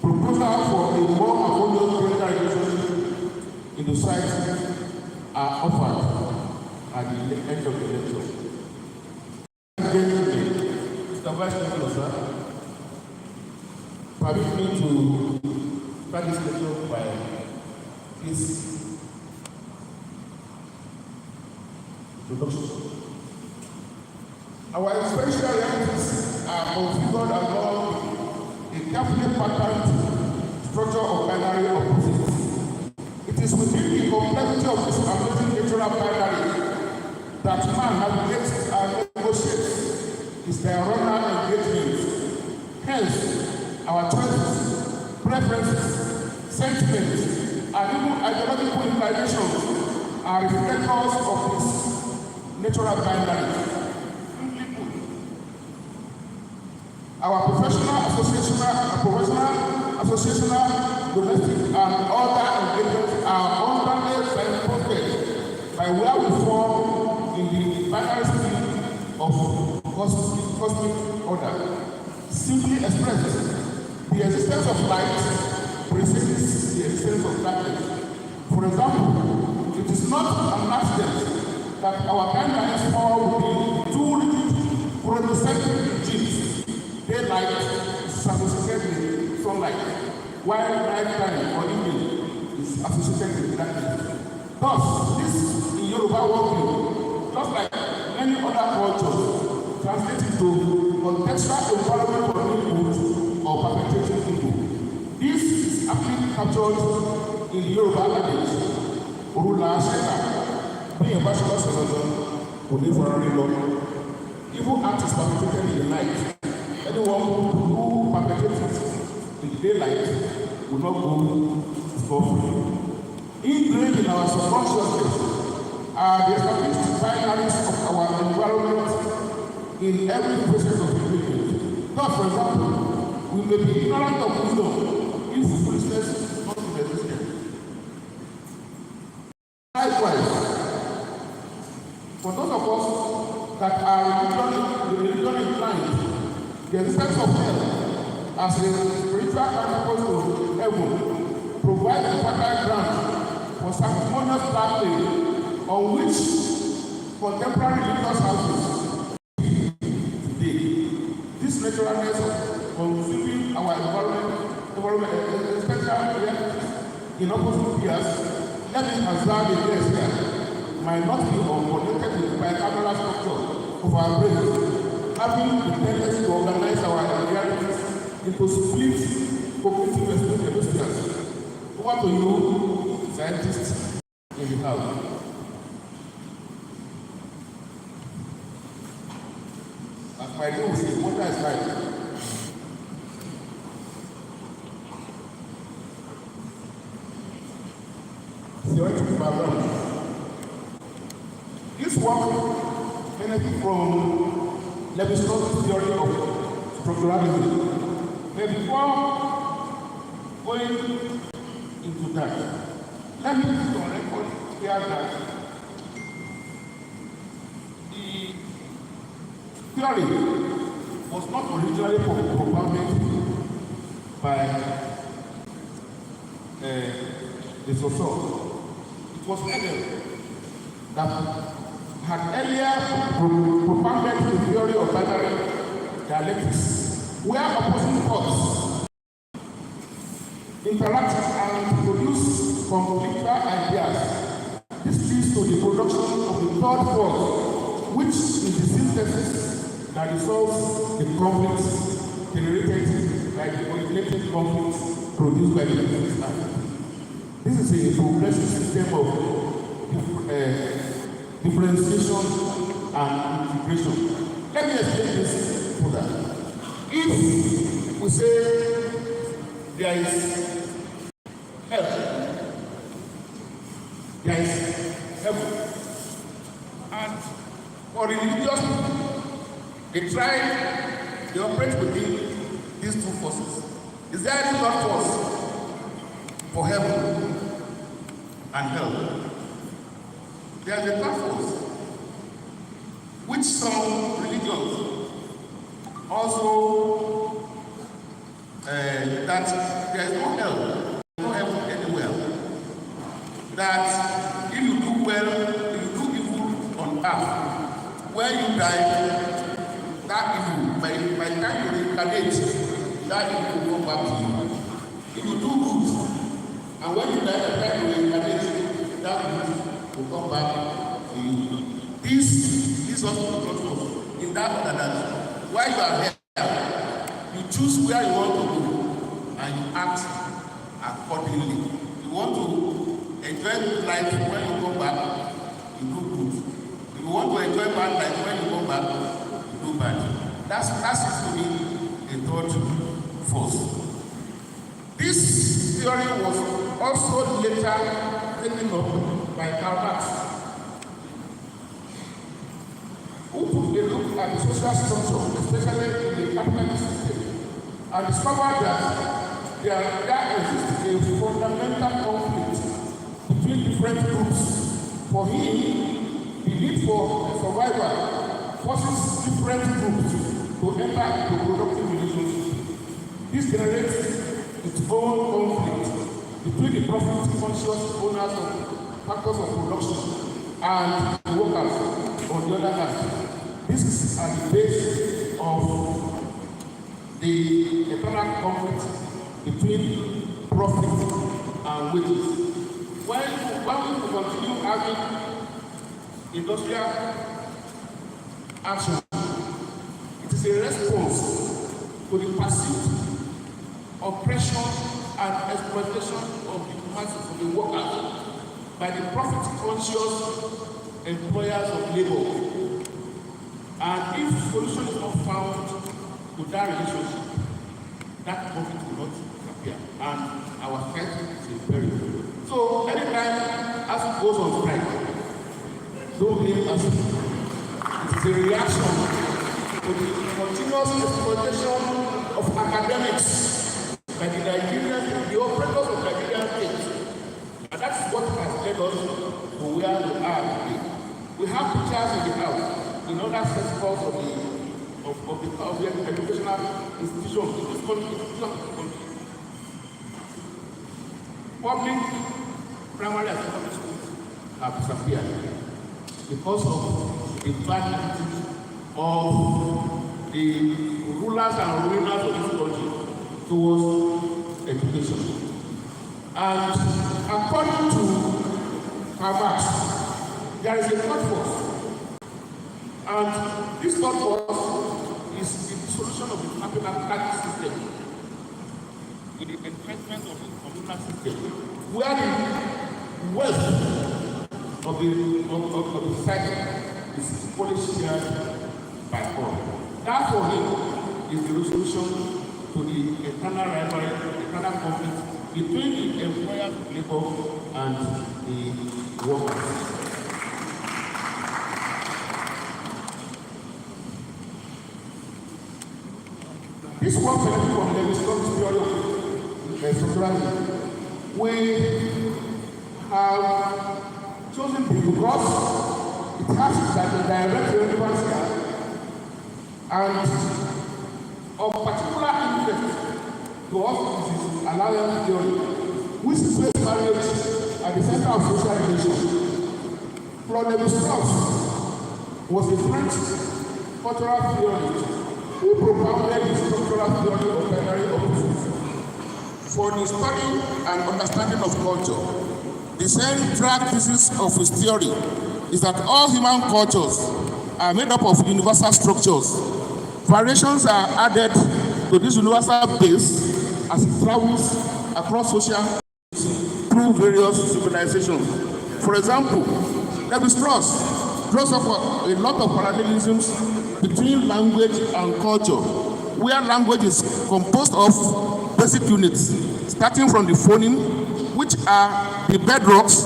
Proposal for a more harmonious gender relationship in the society are offered at the end of the lecture. Mr. Vice Chancellor, sir, permit me to start this lecture by this introduction. Our experiential realities are configured along a carefully patterned structure of binary opposites. It is within the complexity of this amazing natural binary that man navigates and negotiates his diurnal engagements. Hence, our choices, preferences, sentiments, and even ideological inclinations are reflectors of this natural binary. Our professional, associational, domestic, and other engagements are underlaid signposted by where we form in the binary scheme of cosmic order. Simply expressed, the existence of light precedes the existence of darkness. For example, it is not an accident that our binary fall within two rigid chronocentric regimes. Daylight is associated with sunlight, while nighttime or evening is associated with darkness. Thus, this in Yoruba working, just like many other cultures, translates into contextual environment for input or perpetuating input. This is aptly captured in the Yoruba adage, Orula Sheka, being a bachelor citizen, would live for a long. Evil act is perpetrated in the night. Anyone who perpetrates it in the daylight will not go scot-free. Ingrained in our subconsciousness are the established binaries of our environment in every process of engagement. Thus, for example, we may be ignorant of wisdom if foolishness is not in existence. Likewise, for those of us that are religion inclined, the existence of hell as a spiritual counterpart to heaven provides a fertile ground for sanctimonious play on which contemporary religious houses today. This naturalness of conceiving our environment, especially in opposite peers, let me hazard a guess here, might not be unconnected with the bicameral structure of our brains, having the tendency to organize our realities into split cognitive hemispheres. Over to you, scientists in the house. As my name will say, water is life. Theoretical background. This work benefits from Levi-Strauss's theory of structuralism. But before going into that, let me put on record here that the theory was not originally propounded by the Source. It was Hegel that had earlier propounded the theory of binary dialectics, where opposing thoughts interact and produce conflicting ideas. This leads to the production of the third force, which is the synthesis that resolves the conflicts generated by the originating conflicts produced by the system. This is a progressive system of differentiation and integration. Let me explain this further. If we say there is hell, there is heaven, and for religious people, they try, they operate within these two forces. Is there any third force for heaven and hell? There is a third force, which some religions also that there is no hell, no heaven anywhere. That if you do well, if you do evil on earth, when you die, that evil, by the time you reincarnate, that evil will come back to you. If you do good, and when you die, by the time you reincarnate, that good will come back to you. This also not in that order that while you are here, you choose where you want to go, and you act accordingly. You want to enjoy life when you come back, you do good. If you want to enjoy bad life when you come back, you do bad. That seems to me a third force. This theory was also later taken up by Fass, who took a look at the social structure, especially in the capitalist system, and discovered that there exists a fundamental conflict between different groups. For him, the need for survival forces different groups to enter into productive relationship. This generates its own conflict between the profit-conscious owners of factors of production and the workers on the other hand. This is at the base of the eternal conflict between profit and wages. When we continue having industrial action, it is a response to the perceived oppression and exploitation of the masses of the workers by the profit-conscious employers of labor. And if solution is not found to that relationship, that profit will not appear, and our fight is in peril. So anytime ASU goes on strike, don't blame ASU. It is a reaction to the continuous exploitation of academics by the Nigerians, the operators of Nigerian states. And that is what has led us to where we are today. We have teachers in the house in other sectors of the educational institutions in this country. Public primary and secondary schools have disappeared because of the bad attitude of the rulers and rulers of this country towards education. And according to Fass, there is a third force. And this third force is the dissolution of the capitalist system with the entrenchment of the communal system, where the wealth of the society is fully shared by all. That for him is the resolution to the eternal rivalry, eternal conflict between the employers of labor and the workers. This one benefit from the historic theory of structuralism. We have chosen because it has a direct relevance here and of particular interest to us is alliance theory, which places marriage at the center of social relations. Levi-Strauss was a French cultural theorist who propounded the structural theory of binary opposites. For the study and understanding of culture, the central thesis of his theory is that all human cultures are made up of universal structures. Variations are added to this universal base as it travels across social through various civilizations. For example, Levi-Strauss draws up a lot of parallelisms between language and culture. where language is composed of basic units, starting from the phoneme, which are the bedrocks,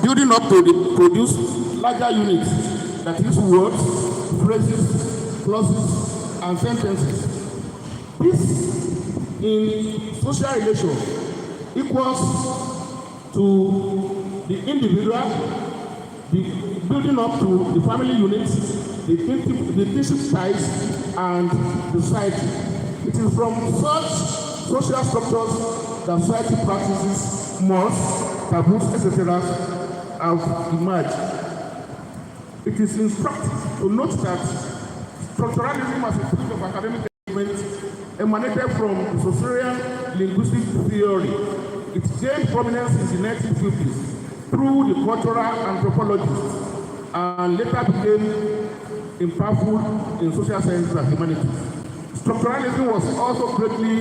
building up to produce larger units, that is words, phrases, clauses, and sentences. This, in social relation, equals to the individual, the building up to the family units, the kinship ties, and the society. It is from such social structures that society practices, mores, taboos, etc. have emerged. It is instructive to note that structuralism as a field of academic development emanated from the Saussurian linguistic theory. It gained prominence in the 1950s through the cultural anthropologists and later became impactful in social sciences and humanities. Structuralism was also greatly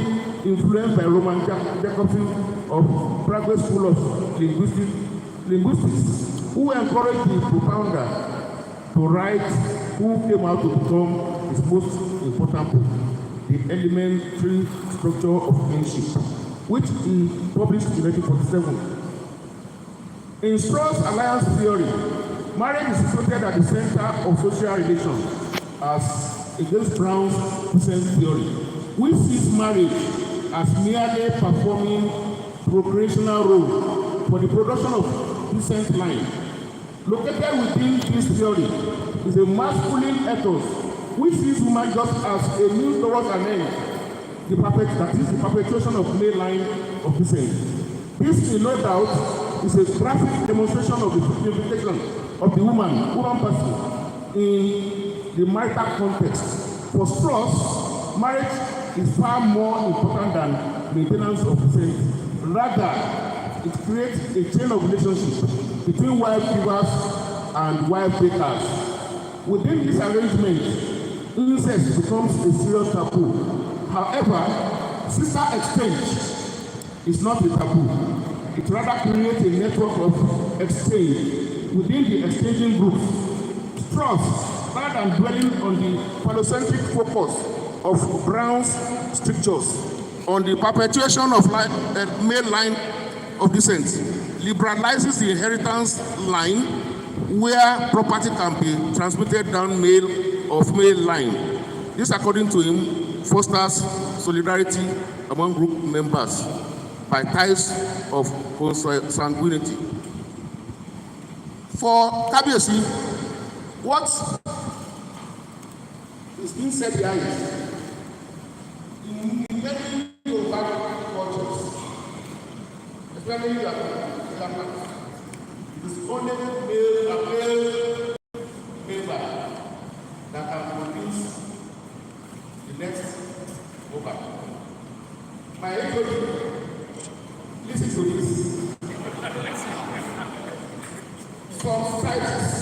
influenced by Roman Jacobson of Prague School of Linguistics, who encouraged the propounder to write who came out to become his most important book, The Elementary Structure of Kinship, which he published in 1947. In Strauss' alliance theory, marriage is situated at the center of social relations as against Brown's decent theory, which sees marriage as merely performing procreational role for the production of decent line. Located within this theory is a masculine ethos, which sees woman just as a means towards an end, that is the perpetuation of male line of descent. This, in no doubt, is a graphic demonstration of the signification of the woman person in the marital context. For Strauss, marriage is far more important than maintenance of descent. Rather, it creates a chain of relationship between wife givers and wife takers. Within this arrangement, incest becomes a serious taboo. However, sister exchange is not a taboo. It rather creates a network of exchange within the exchanging groups. Strauss, rather than dwelling on the phallocentric focus of Brown's strictures on the perpetuation of male line of descent, liberalizes the inheritance line where property can be transmitted down male or female line. This, according to him, fosters solidarity among group members by ties of consanguinity. For Kabiyesi, what is being said here is, in many Yoruba cultures, especially in Japan, it is only male member that can produce the next over. My age, listen to this. Some societies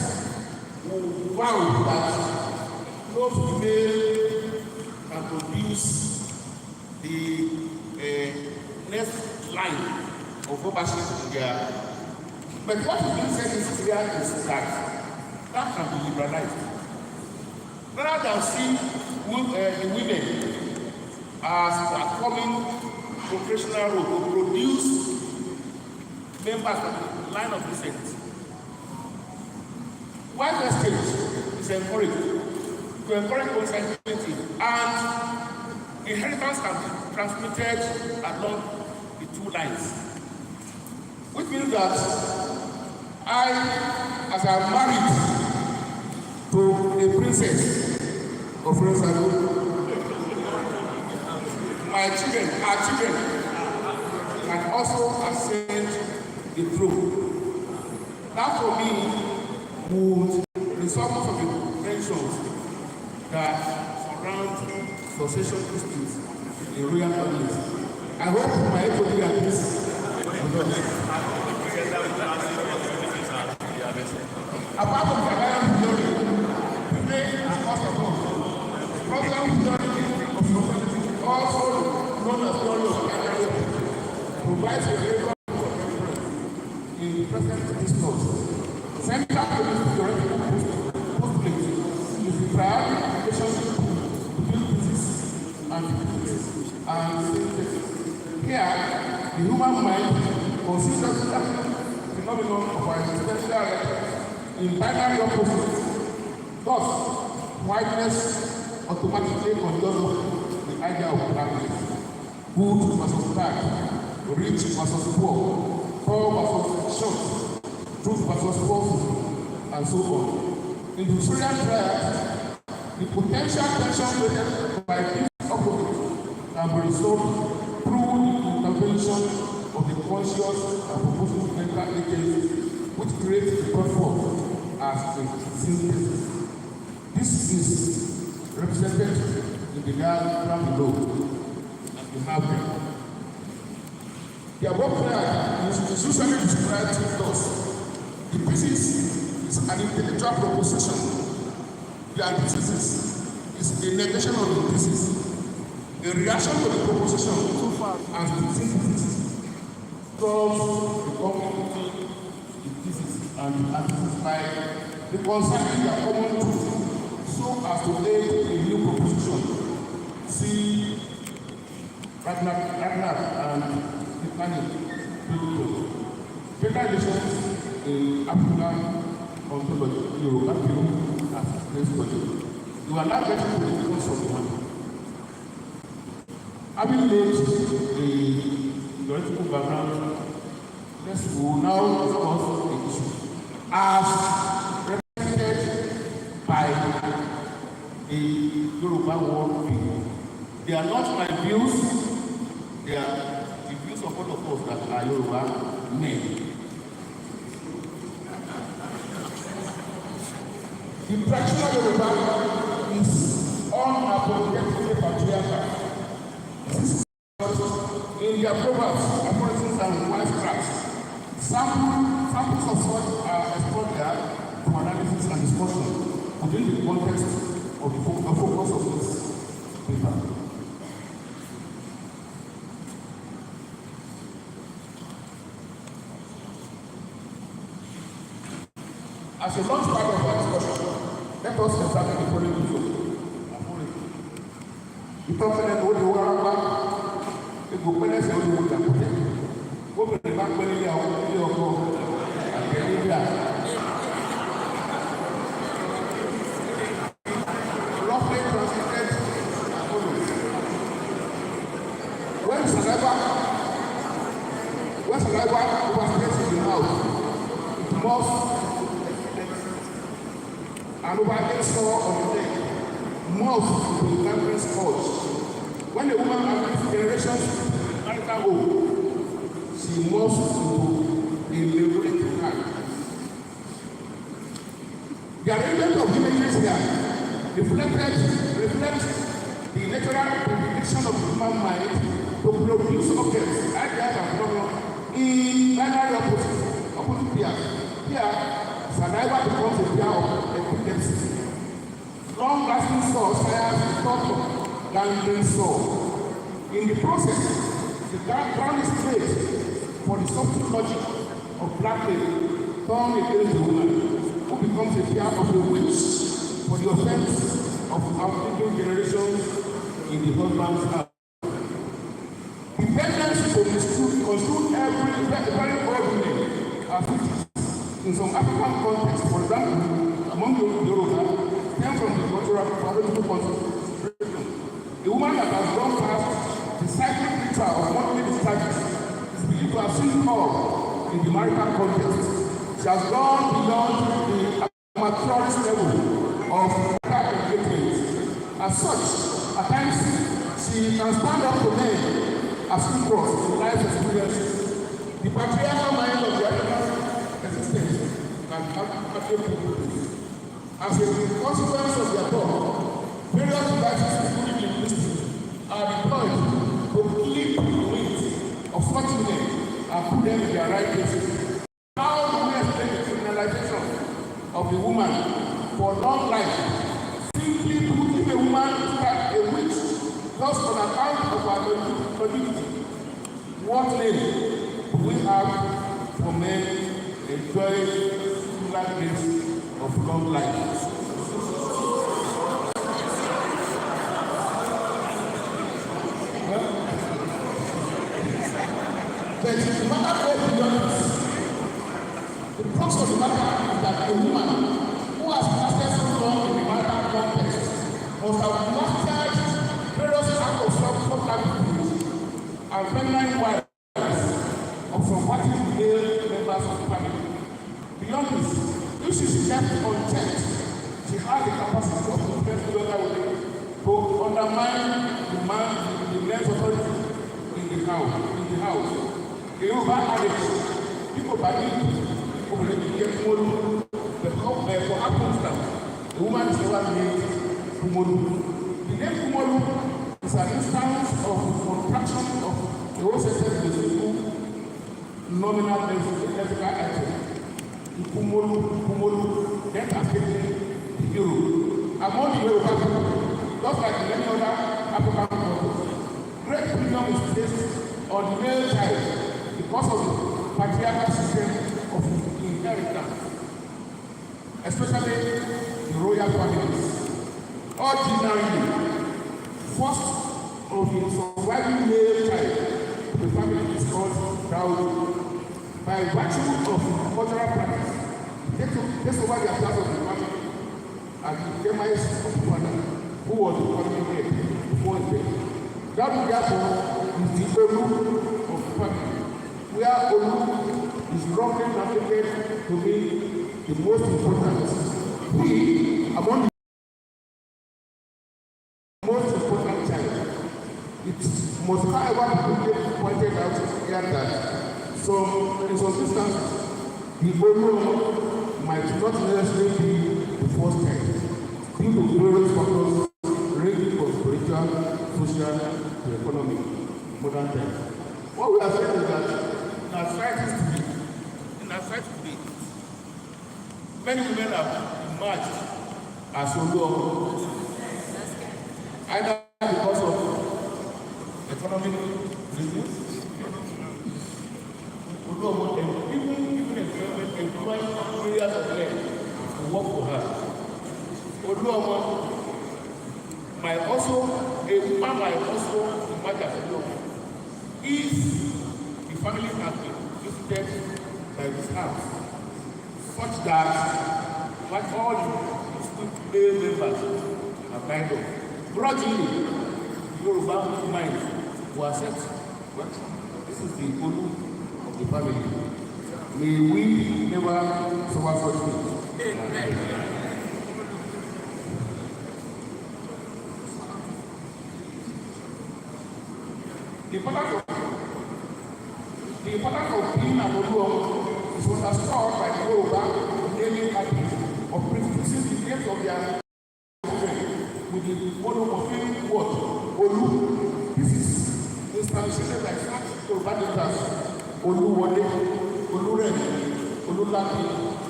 will vow that no female can produce the next line of ownership in their. But what is being said is that can be liberalized. Rather than see the women as performing procreational role to produce members of the line of descent. Wife exchange is encouraged to encourage consanguinity, and inheritance can be transmitted along the two lines. Which means that as I'm married to a princess of Rosado, our children can also ascend the throne. That for me would resolve most of the tensions that surround succession disputes in royal families. I hope my everybody agrees. Apart from the Hawaiian theory, today is cost of all. Program theory of society, also known as theory of career, provides a regular in the present discourse. Central to this theoretical postulate is the priority relationship between disease and and synthesis. Here, the human mind considers the phenomenon of our existential in binary opposites. Thus, whiteness automatically conjures the idea of blackness, good versus bad, rich versus poor, tall versus short, truth versus falsehood, and so on. In the Freudian triad, the potential tension created by these opposites can be resolved through the intervention of the conscious and purposeful mental agencies which create the platform as a synthesis. This is represented in the diagram below, and we have them. The above triad is usually described thus. The thesis is an intellectual proposition. The antithesis is a negation of the thesis. A reaction to the proposition and the synthesis solves the conflict the thesis and the antithesis by reconciling their common truth so as to aid a new proposition. See Ragnar and Tiffany Better editions in African ontology, Yoruba film as case study. You are now getting to the difference of the one. Having laid a theoretical background, we will now discuss the issue as represented by a Yoruba world people. They are not my views, they are the views of all of us that are Yoruba men. The traditional Yoruba is unapologetically patriarchal. In their proverbs, aphorisms, and wisecracks, samples of such are explored there for analysis and discussion within the context of the focus of this paper. As a launch part of our discussion, let us examine the following visual. Ìtọ́fẹ́lẹ́ tó ní wọ́n rápá, egbò pẹ́lẹ́sẹ̀ ó ní wọ́n jàpọ̀tẹ́. Gómìnà bá pẹ́ nílé àwọn ilé ọkọ̀ àgbẹ̀ nígbà. Roughly translated as follows. When saliva overstays in the mouth, it must and over sore on the leg must be cancerous cause. When a woman has generations marital home, she must be liberated hand. The arrangement of images here reflects the natural predilection of the human mind to produce objects, ideas, and phenomena in binary opposite pairs. Here, saliva becomes a pair of epilepsy. Long-lasting sores fires the thought of gangrene sore. In the process, the ground is laid for the subtle logic of blackmail turned against the woman, who becomes a pair of a witch for the offense of outdated generations in the husband's house. The tendency to construe every very ordinary as witches in some African contexts, for example, among the Yoruba, stem from the cultural biological concept. A woman that has gone past the cyclic ritual of monthly discharges is believed to have seen all in the marital context. She has gone beyond the amateurist level of marital engagement. As such, at times, she can stand up to men as equals in life experiences. The patriarchal mind of the African existence can have people. As a consequence of their talk, various devices, including linguistics, are deployed to clip the weight of such men and put them in their right places. How do we explain the criminalization of the woman for long life? Simply put, if a woman is a witch just on account of her longevity, what name do we have for men enjoying similar grace of long life? Well, But the matter goes beyond this. The crux of the matter is that a woman who has lasted so long in the marital context must have mastered various acts of self-abuse and feminine wiles of some parties male members of the family. Beyond this, if she is left unchecked, she has the capacity of influencing other women to undermine the men's authority in the house. The Yoruba adage, people believe people will get tomorrow, but for happenstance, the woman is never named tomorrow. The name tomorrow is an instance of contraction of the whole sentence with the nominal lexical item. Kumolu, then affecting the euro. Among the Yoruba people, just like in any other African countries, great premium is placed on the male child because of the patriarchal system of inheritance, especially the royal families. Ordinarily, first of the surviving male child, the family is called dowry. By virtue of cultural practice, takes over the affairs of the family and the demise of the father, who was the family head before his death. That therefore is the Olu of the family, where Olu is wrongly translated to be the most important. He, among the most important child, it must however be pointed out here that in some instances, the Olu might not necessarily be the first child, due to various factors ranging from spiritual, social, to economic, modern times. What we are saying is that in our society today, many women have emerged as Olu, either because of economic reasons, even employing areas of land to work for her. Oluomo might also, a woman might also emerge as Oluomo if the family has been visited by this house, such that what all the male members are kind of grudgingly, Yoruba mind will accept what this is the Olu of the family. May we never suffer such things. The importance of being an Oluomo is underscored by the Yoruba daily habit of prefixing the names of their children with the monomorphic word Olu. This is instantiated by such Yoruba letters: Oluwole, Oluremi, Olulabi,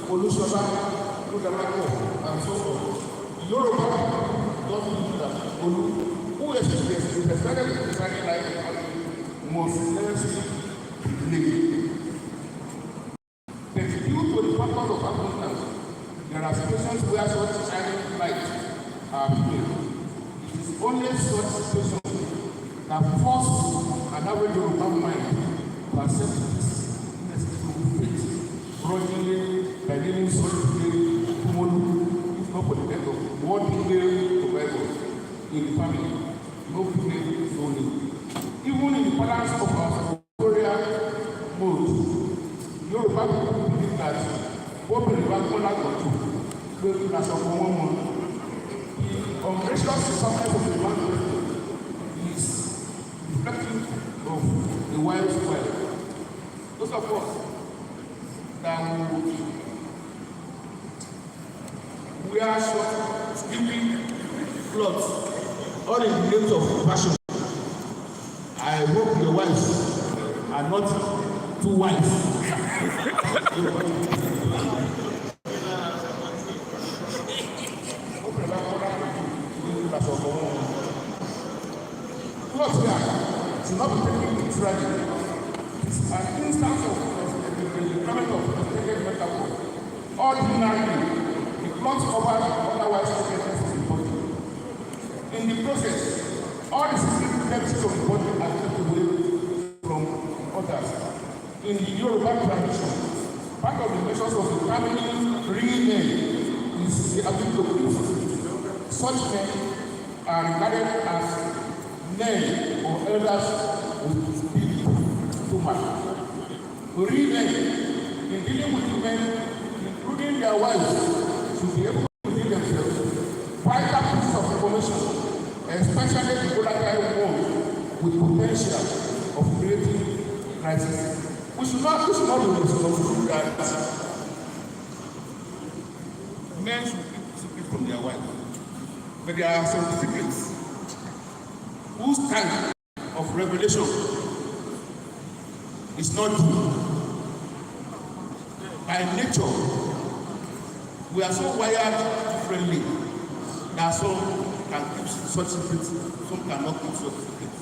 Olusola, Oludalapo, and so on. Yoruba does believe that Olu, who is expected to be very like must necessarily live. But due to the factors of abundance, there are situations where such shining light are made. It is only such situations that force an average Yoruba mind to accept this necessary fate, grudgingly by naming such Kumolu, if not for the death of one female survivors in the family, no female is only. Even in the balance of our Victoria mode, Yoruba people believe that what the Yoruba got to go to national one. The ungracious success of the man is reflective of the wife's well. Those of us that wear short, skimpy clothes, all in the names of fashion. I hope your wives are not too wise. Not here, to not be taken literally. It's an instance of the comment of extended metaphor. Ordinarily, the cloth covers otherwise nakedness of the body. In the process, all the secret depths of the body are taken away from others. In the Yoruba tradition, part of the measures of determining real men is the ability to prove. Such men are regarded as men or elders with big stomach. Real men, in dealing with women, including their wives, should be able to give themselves vital pieces of information, especially the volatile ones with potential of creating crisis. We should not do that. Men should keep secrets from their wives. But there are some secrets whose time of revelation is not due. By nature, we are so wired differently that some can keep such secrets, some cannot keep such secrets.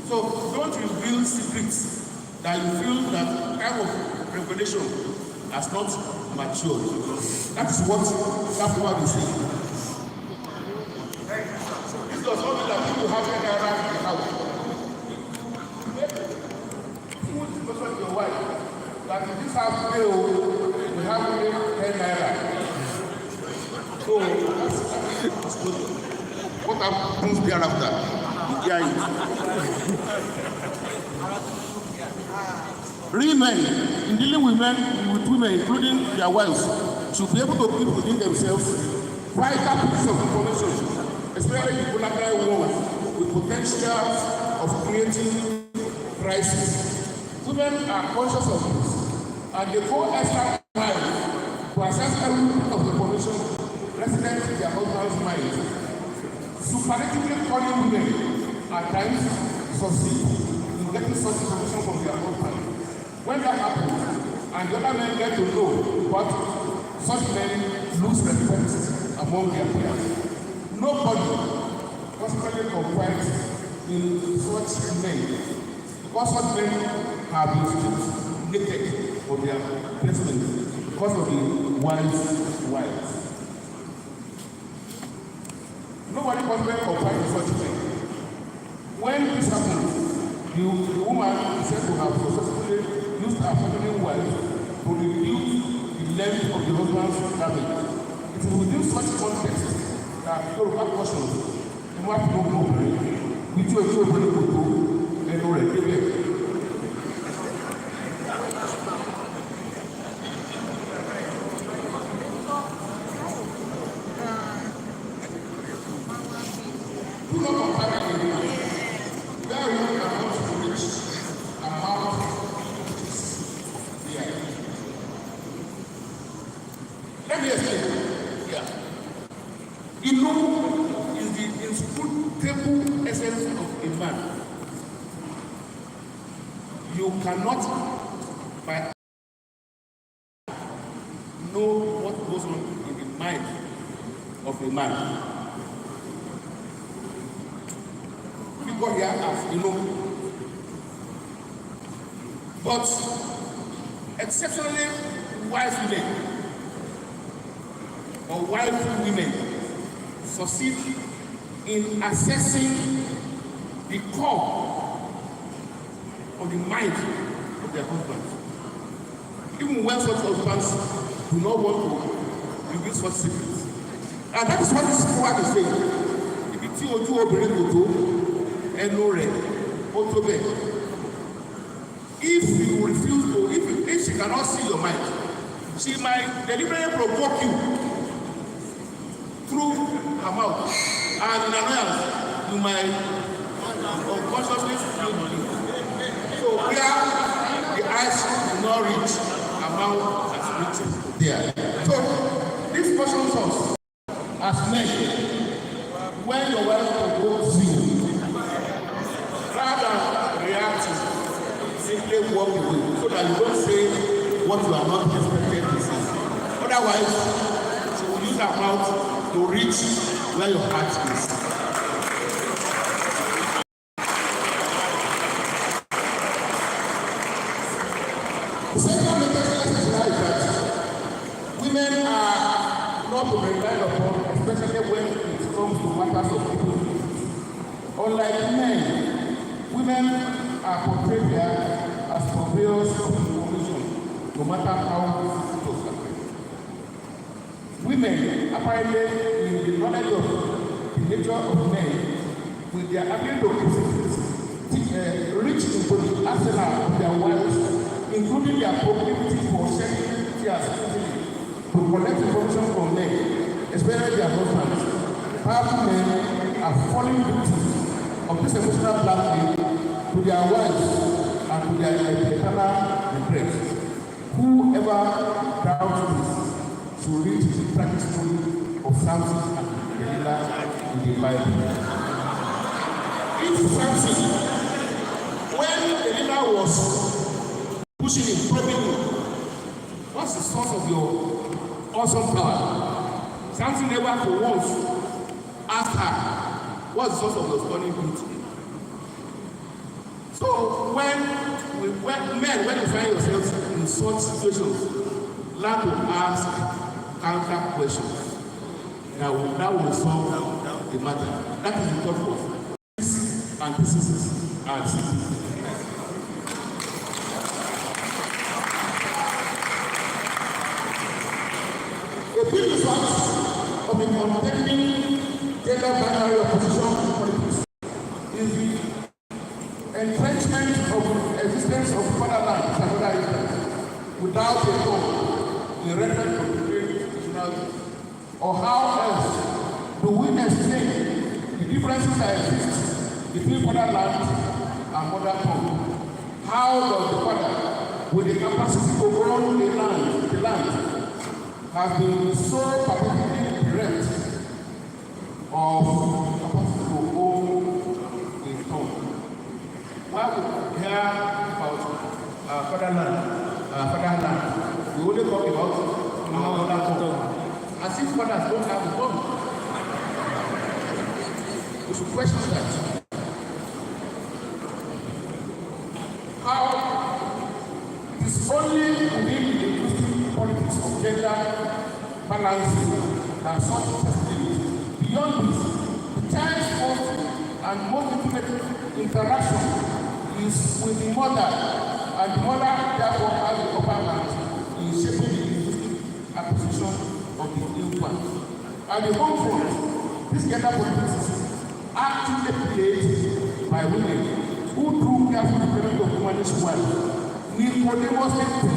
So don't reveal secrets that you feel that kind of revelation has not matured. That is what that word is saying. This does not mean that people have any around in the house. Food is also your wife. That in this house today, we have only 10 naira. So that's good. What happens thereafter? Real men, in dealing with women, including their wives, should be able to keep within themselves vital pieces of information, especially the volatile ones with potential of creating crisis. Women are conscious of this, and they go extra mile to access every bit of information resident in their husband's mind. Superlatively calling women at times succeed in getting such information from their husband. When that happens, and the other men get to know, but such men lose respect among their peers. Nobody possibly complies in such men, because such men have been stripped naked for their placement because of the wives. Nobody possibly complies with such men. When this happens, the woman is said to have successfully used her feminine wife to reduce the length of the husband's travel. It is within such context that Yoruba cautions the wife no go with you to open the door and no regulate. Do not compare the woman. There you are not to reach amount. Let me explain. Yeah. Inu is the inscrutable essence of a man. You cannot, by know what goes on in the mind of a man. People here as you know. But exceptionally wise women or wise women succeed in assessing the core of the mind of their husbands. Even when such husbands do not want to reveal such secrets. And that is what this word is saying. If you do obìnrin kò tó ẹnu rẹ̀ ó tó bẹ́ẹ̀. If you refuse to, if she cannot see your mind, she might deliberately provoke you through her mouth, and in annoyance, you might unconsciously feel money. So where the eyes do not reach, her mouth has reached there. So this cautions us as men, when your wife provokes you, rather than reacting, simply walk away so that you don't say what you are not expected to say. Otherwise, she will use her mouth to reach where your heart is. The second lesson is that women are not to be relied upon, especially when it comes to matters of people's needs. Unlike men, women are portrayed here as purveyors of information, no matter how it was happening. Women, apparently, in the knowledge of the nature of men, with their ability to reach into the arsenal of their wives, including their proclivity for sharing their security, to collect information from men, especially their husbands. Powerful men are falling victims of this emotional blackmail to their wives and to their eternal regret. Whoever doubts this should read the tragic story of Samson and Delilah in the Bible. If Samson, when Delilah was pushing him, probing him, what's the source of your awesome power? Samson never for once asked her, what's the source of your stunning beauty? So when you find yourselves in such situations, learn to ask counter questions that will solve the matter. That is the thought of antithesis and synthesis. A big result of the contending gender binary opposition to politics is the entrenchment of the existence of fatherland as another issue without a law in reference to the great nationality. Or how else do we explain the differences that exist between fatherland and mother tongue? How does the father, with the capacity to run the land, has been so particularly bereft of capacity to own a tongue? Why we hear about fatherland, we only talk about mother tongue. As if fathers don't have a tongue. We should question that. How it is only within the linguistic politics of gender balancing that such possibility. Beyond this, the child's first and most intimate interaction is with the mother, and the mother therefore has the upper hand in shaping the linguistic acquisition of the infant. At the home front, this gender politics is actively played by women who through careful development of humanist wife Nicodemously put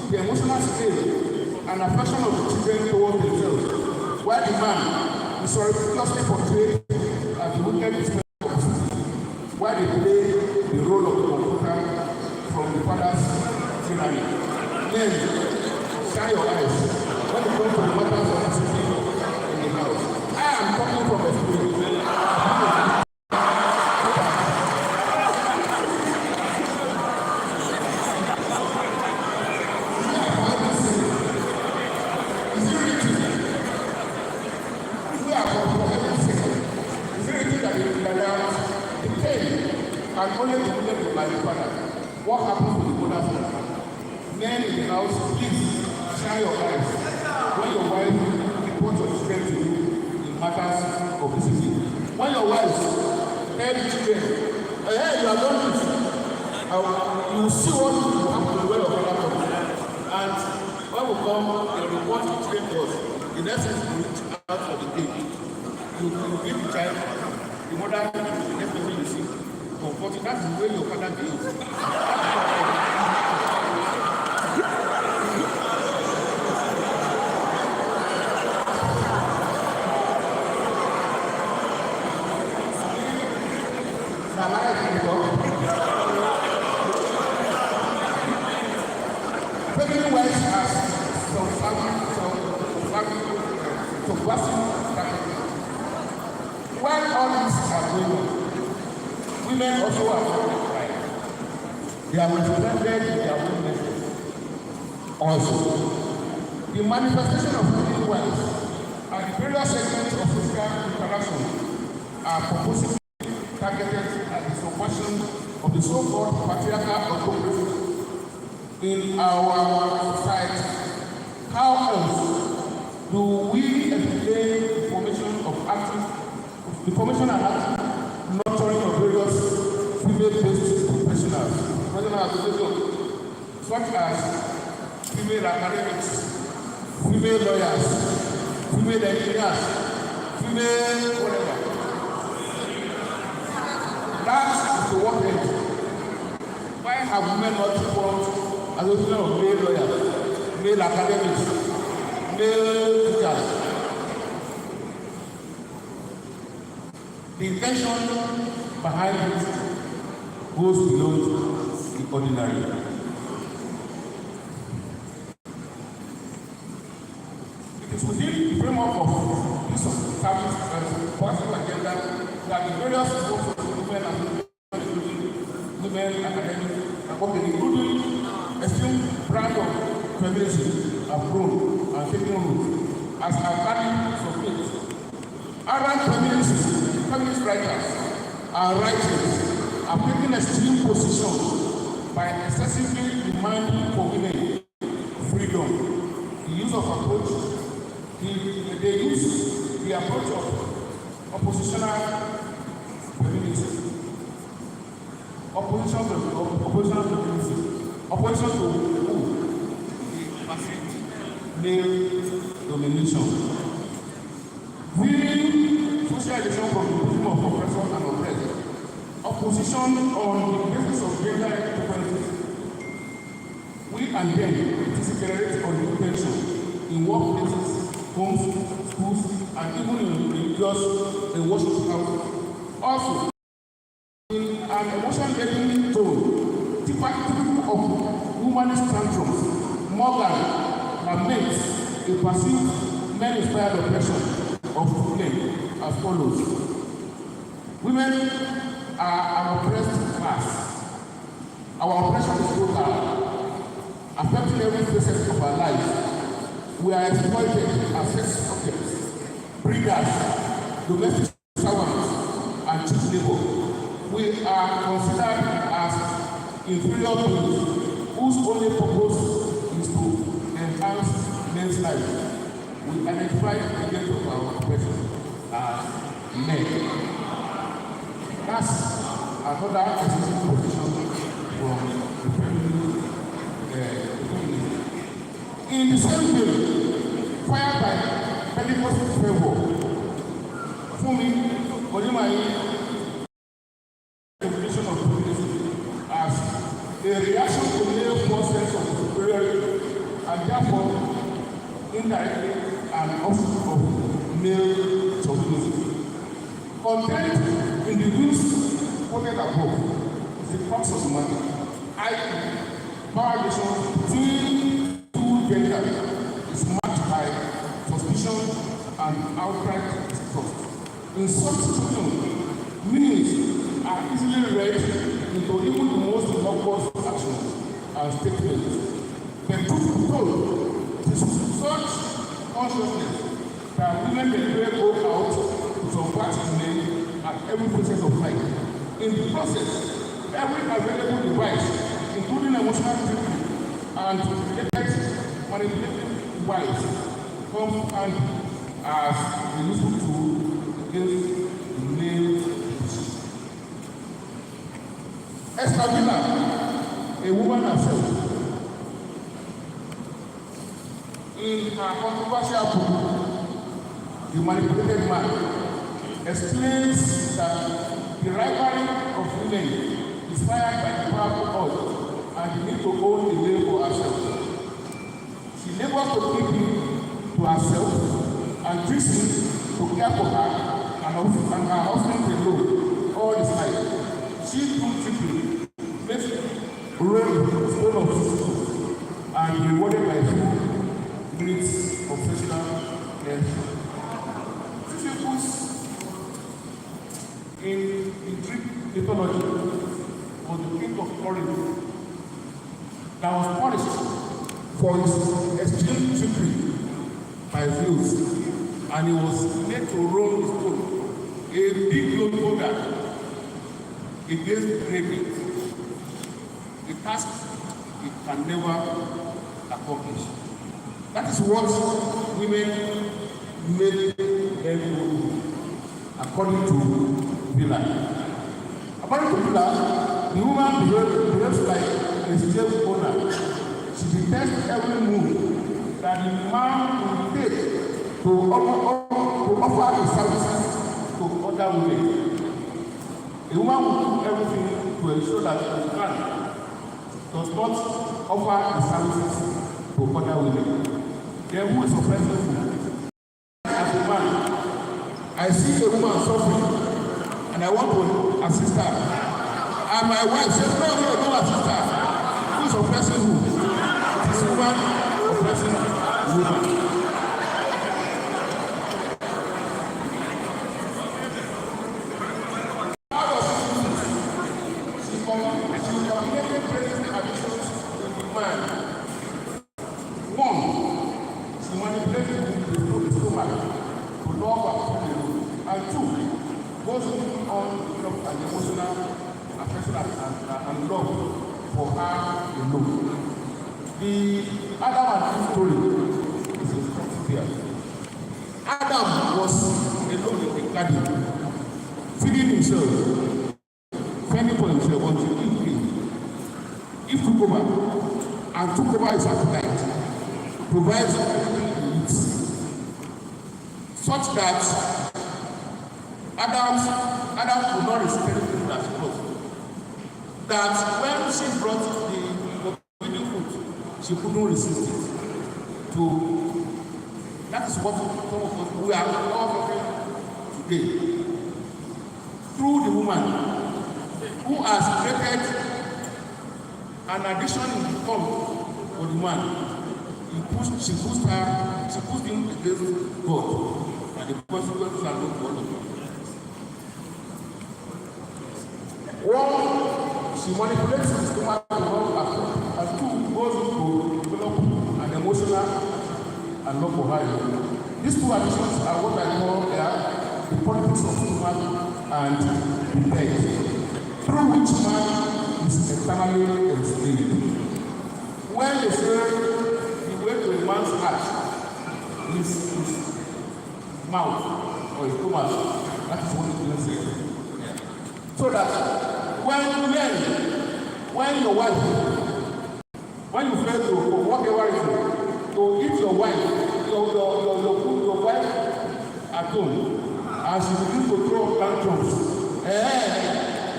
the emotional scale and affection of the children towards themselves, while the man is ridiculously portrayed as the wicked display of while they play the role of the comforter from the father's tyranny. Men, shine your eyes when it comes to the matters of discipline in the house. I am talking from experience. And only the women by the father. What happens to the mother's life? Men in the house, please shine your eyes when your wife reports your children to you in matters of discipline. When your wife tell the children, hey, you are done this, you will see what will happen to the way your father comes. And when we come, they report the children to us. The next thing is reach out for the day. You give the child, the mother, the next thing you see. Comforting, that's the way your father feels. Pregnant wives has some while all these are going on, women also are not right. They are represented in their own message. Also, the manifestation of pregnant wives and the various segments of physical interaction are purposefully targeted at the suppression of the so-called patriarchal autocracy in our society. How else do we explain the formation and active nurturing of various female-based professionals? Professional association. such as female academics, female lawyers, female engineers, female whatever. That is the one thing. Why have women not formed association of male lawyers, male academics, male teachers? The intention behind it goes beyond the ordinary. It is within the framework of this established positive agenda that the various groups of women and women academics and working, including esteemed brand of feminism, have grown and taken root as our value submits. Other feminist writers and writers are taking extreme position by excessively demanding for women freedom. The use of approach, they use the approach of oppositional feminism. Opposition to feminism. Opposition to who? The passive male domination. Viewing socialization from the bosom of oppressor and oppressed. Opposition on the basis of gender equality. We and them participate on the tension in workplaces, homes, schools, and even in religious and worship houses. Also, in an emotion-laden tone, typical of humanist tantrums, Morgan laments a perceived men-inspired oppression of women as follows. Women are an oppressed class. Our oppression is total, affecting every facet of our lives. We are exploited as sex objects, breeders, domestic servants, and cheap labor. We are considered as inferior beings whose only purpose is to enhance men's lives. We identify the agent of our oppression as men. That's another existing position from the feminist. In the same way, fired by Pentecostal fervor, Fumi Odimayi definition of feminism as a reaction to male false sense of superiority and therefore indirectly an offshoot of male chauvinism. Content in the views quoted above is the crux of the matter. I.e., power relations between two genders is marked by suspicion and outright distrust. In such situations, meanings are easily read into even the most innocuous actions and statements. The truth be told, it is such consciousness that women may go out to subvert men at every process of life. In the process, every available device, including emotional treatment and manipulative wives, come handy as a useful tool against the male position. Esther Villa, a woman herself, in her controversial book, The Manipulated Man, explains that the rivalry of women is fired by the powerful urge and the need to own a will for herself. She labors to keep him to herself and treats him to care for her and her husband alone all his life. She too trickery makes roll stone of sisters and rewarded by full minutes of sexual pleasure. Sisyphus in Greek mythology was the king of Corinth that was punished for his extreme trickery by Zeus, and he was made to roll his stone, a big load holder against gravity, a task it can never accomplish. That is what women made them do, according to Villa. According to Villa, the woman behaves like a slave owner move that the man will take to offer his services to other women. A woman will do everything to ensure that the man does not offer his services to other women. Then who is oppressing who? As a man, I see a woman suffering and I want to assist her. And my wife says, no, assist her. Who is oppressing who? This woman oppressing woman. She committed present abuses in the man. One, she manipulated the stomach to love her family. And two, goes on an emotional affection and love for her alone. The Adam and Eve story is instructive here. Adam was alone in the garden, feeding himself, fending for himself until Eve came. Eve took over and took over his appetite, provides everything he needs, such that Adam could not resist anything that she brought. That when she brought the forbidden fruit, she couldn't resist it. That is what some of us, we are all talking today. Through the woman who has created an addiction in the form for the man, she pushed him against God, and the consequences are not one of them. One, she manipulates his stomach to love her food, and two, goes to develop an emotional and love for her. These two addictions are what I call the politics of stomach and the leg, through which man is eternally enslaved. When they say the way to a man's heart is his mouth or his stomach, that is what it means. So that when your wife, when you fail to whatever it is, to eat your wife, your wife at home, and she begins to throw tantrums,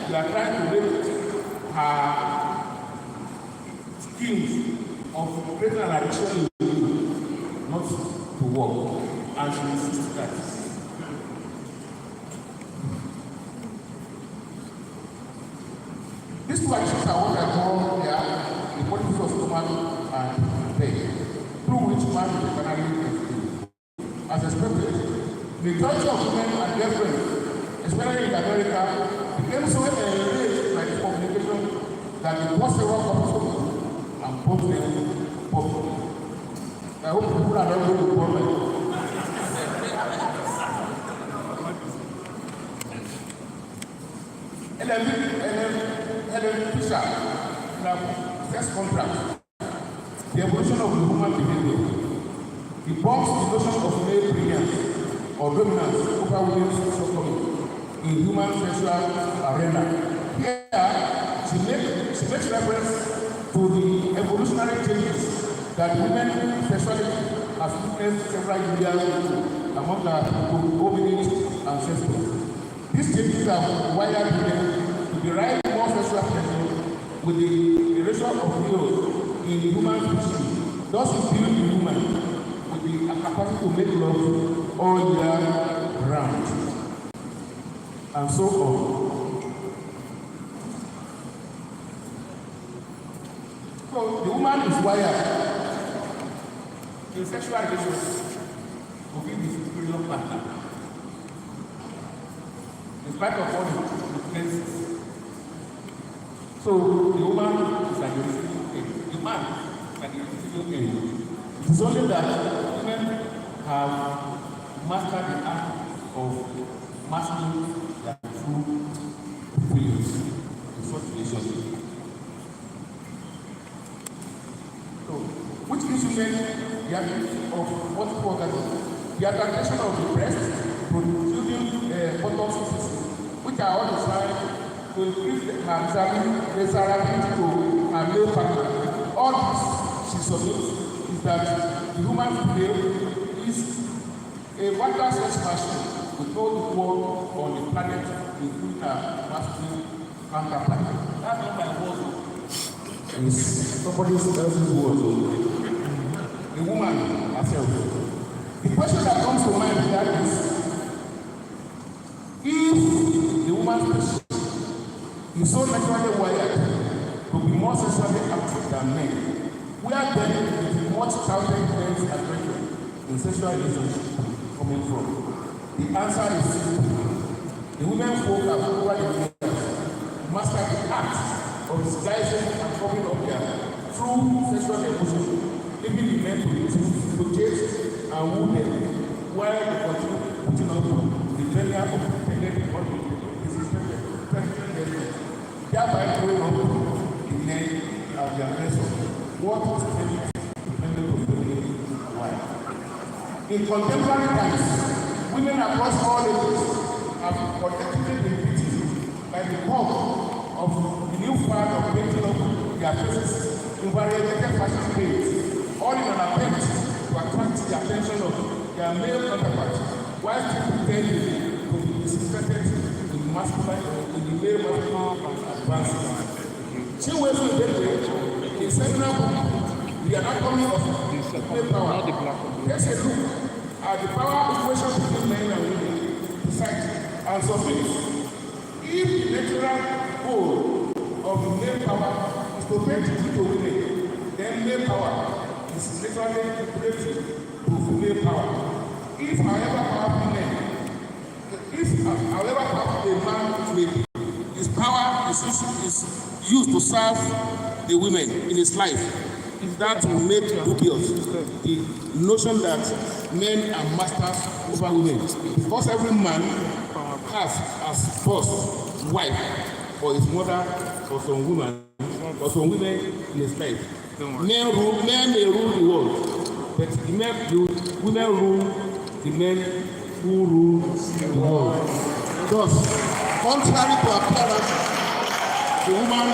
you are trying to make her schemes of creating an addiction in you not to work, and she insists that. These two actions are what I call the politics of stomach and leg, through which man is eternally enslaved. As expected, the majority of women and their friends, especially in America, became so enraged by the communication that they bought several copies of it and bought them publicly. I hope people are not going to comment. Helen Fisher, in her first contract, the evolution of the human behavior, debunks the notion of male brilliance or dominance over women's shortcomings in human sexual arena. Here, she makes reference to the evolutionary changes that women's sexuality has witnessed several years among the hominid ancestors. These changes have wired women to derive more sexual pleasure with the erasure of males in the human species, thus imbuing the woman with the capacity to make love all year round, and so on. So the woman is wired in sexual relations to be the superior partner, in spite of all the differences. So the woman is like the receiving end, the man is like the receiving end. It is only that women have mastered the art of mastering their true feelings in such relationship. So, which gives women the ability of multiple orgasms, the adaptation of the breast, producing bottom systems, which are all designed to increase her desirability to her male partner. All this she submits is is that the human female is a vital sex machine with no equal on the planet, including her masculine counterpart. That's not my word. It's somebody else's word. The woman herself. The question that comes to mind here is, if the woman's species is so naturally wired to be more sexually active than men, where then is much touted men's aggression in sexual relationships coming from? The answer is simple. The women folk have over the years mastered the act of disguising and covering up their true sexual emotion, leaving the men to chase and woo them, while they continue putting up the failure of pretended thereby throwing up the men as their vessel. What is dependent on the why? In contemporary times, women across all ages have collectively been beaten by the call of the new fad of painting up their faces in variegated fashion grades, all in an attempt to attract the attention of their male counterparts, while still pretending to be disinterested in the masculine, in the male masculine advances. She was in a seminal book, The Anatomy of Male Power. Takes a look at the power equation between men and women, society, and submit. If the natural goal of the male power is to make it to women, then male power is naturally equated to female power. If, however powerful a man may be, his power is used to serve the women in his life. That will make dubious the notion that men are masters over women. Because every man has as boss, wife, or his mother, or some woman, or some women in his life. Men may rule the world, but the women rule the men who rule the world. Thus, contrary to appearance, the woman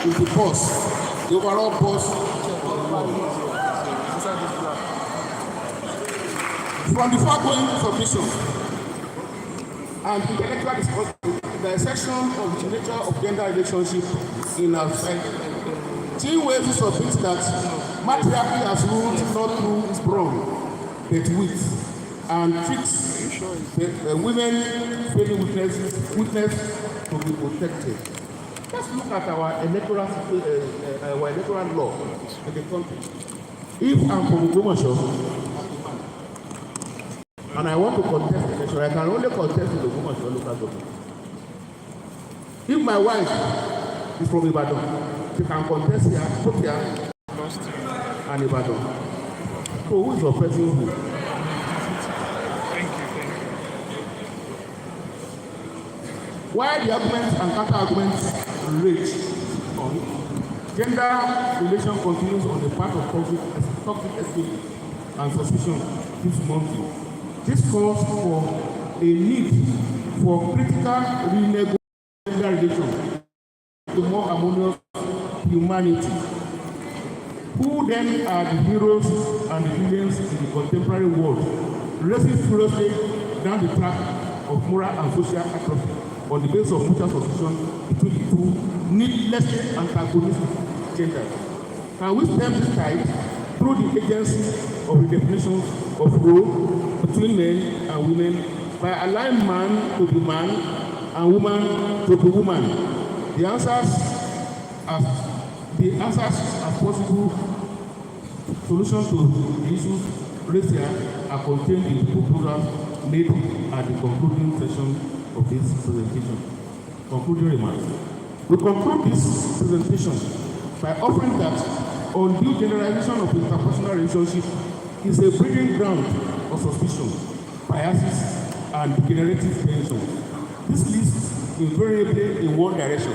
is the boss, the overall boss of the world. From the foregoing submission and intellectual discussion, the section of the nature of gender relationship in our society, Chinwe submits that matriarchy has ruled not through brawn, but wit, and tricks the women feeling witness to be protected. Let's look at our electoral law in the country. If I'm from Ogbomoso and I want to contest the election, I can only contest in the Ogbomoso local government. If my wife is from Ibadan, she can contest here, put here, and Ibadan. So who is oppressing who? Thank you. Why the arguments and counter-arguments rage on gender relation continues on the part of toxic esteem and suspicion keeps mounting. This calls for a need for critical renegotiation gender relations to more harmonious humanity. Who then are the heroes and the villains in the contemporary world, racing furiously down the track of moral and social atrophy on the basis of mutual suspicion between the two needlessly antagonistic genders? Can we stem this tide through the agency of redefinitions of role between men and women by allowing man to be man and woman to be woman? The answers as possible solutions to the issues raised here are contained in the proposals made at the concluding session of this presentation. Concluding remarks. We conclude this presentation by offering that undue generalization of interpersonal relationship is a breeding ground of suspicion, biases, and degenerative tension. This leads invariably in one direction,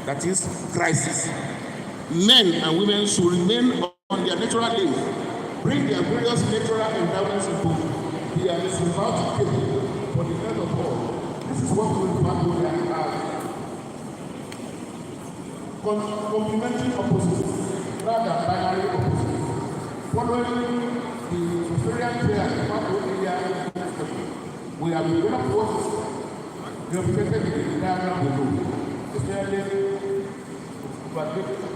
that is crisis. Men and women should remain on their natural lanes, bring their various natural endowments into their symbiotic table for the health of all. This is what we refer to as complementary opposites rather than binary opposites. What following the Australian prayer in part area, we have developed what is represented in the diagram below, especially population.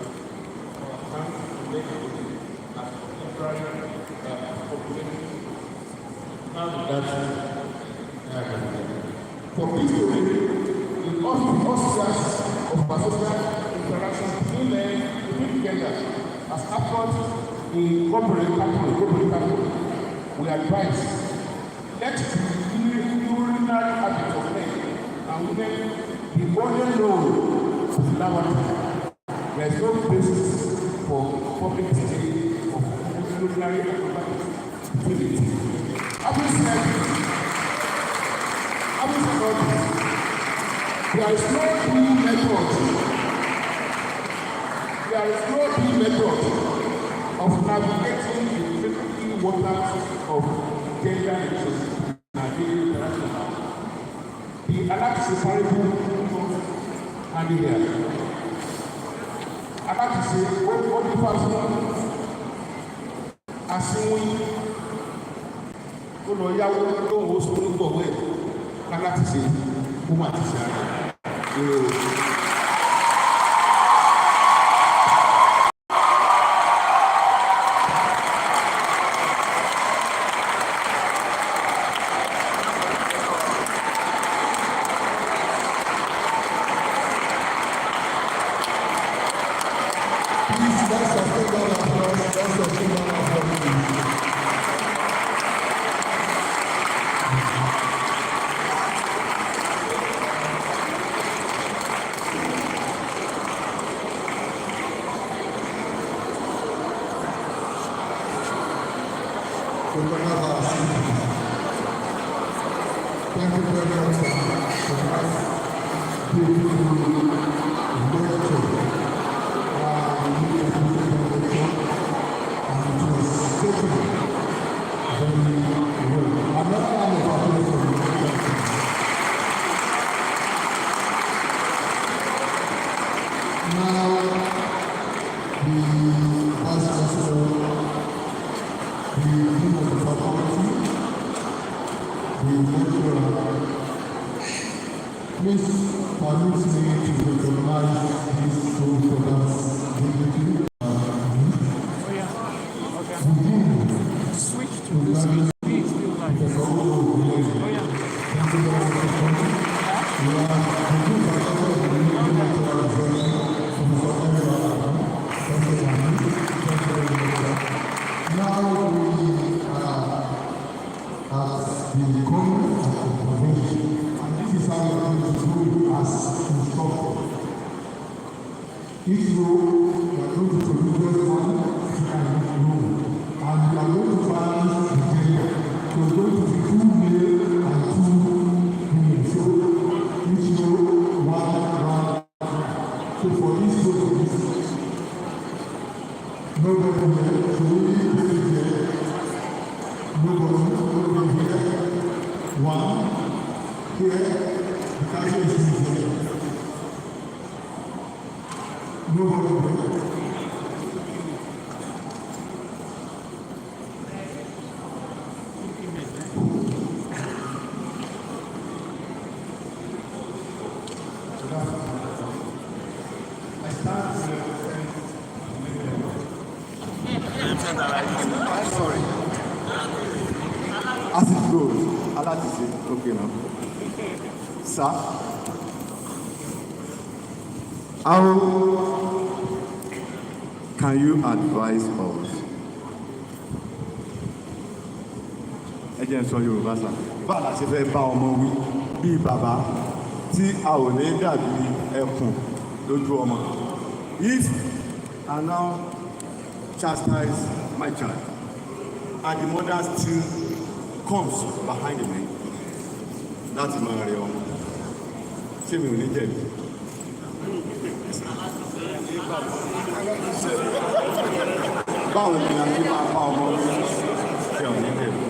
For peace to reign, the auspices of social interaction between men together as happened in corporate capital, we advise let the urinary habits of men and women be only known to nowadays. There is no basis for public display of urinary activity. Having said all this, there is no new method. There is no new method of navigating the tricky waters of gender issues and daily interaction. The alert is separable and here. Alert is what the person asking ó lọ yáwó lóhùn oṣù tó gbọ̀wé láti ṣe kó má ti ṣe ààrẹ. Thank you very much for that beautiful lecture. And it was taken very well. I'm not going to apologize for the lecture. Now, the Vice Chancellor, the Dean of the Faculty, the lecturer, please permit me to recognize these two brothers dignity. Switch to this speed still like this. Thank you very much for coming. We are the two faculty of the new lecturer from Thank you very much. Now we are at the comment of the convention, and this is how we are going to do as instructor. Each row, we are going to produce one row, and we are going to balance the gender. So it's going to be 2 male and 2 female. So each row, one round. So for this row, nobody here, so we need to be here. Nobody here. One here, the council is here. Nobody here. I start sorry. As it goes, Allah is it. Okay now. Sir, how can you advise us? Ẹ jẹ́ n sọ Yorùbá sá. Báwo la ṣe fẹ́ bá ọmọ wí bíi bàbá tí a ò ní dàbí ẹkùn lójú ọmọ? If I now chastise my child and the mother still comes behind the man, láti máa rẹ ọmọ, ṣé mi ò ní jẹ̀bi? Báwo ni a ti máa bá ọmọ wí ṣe ò ní jẹ̀bi?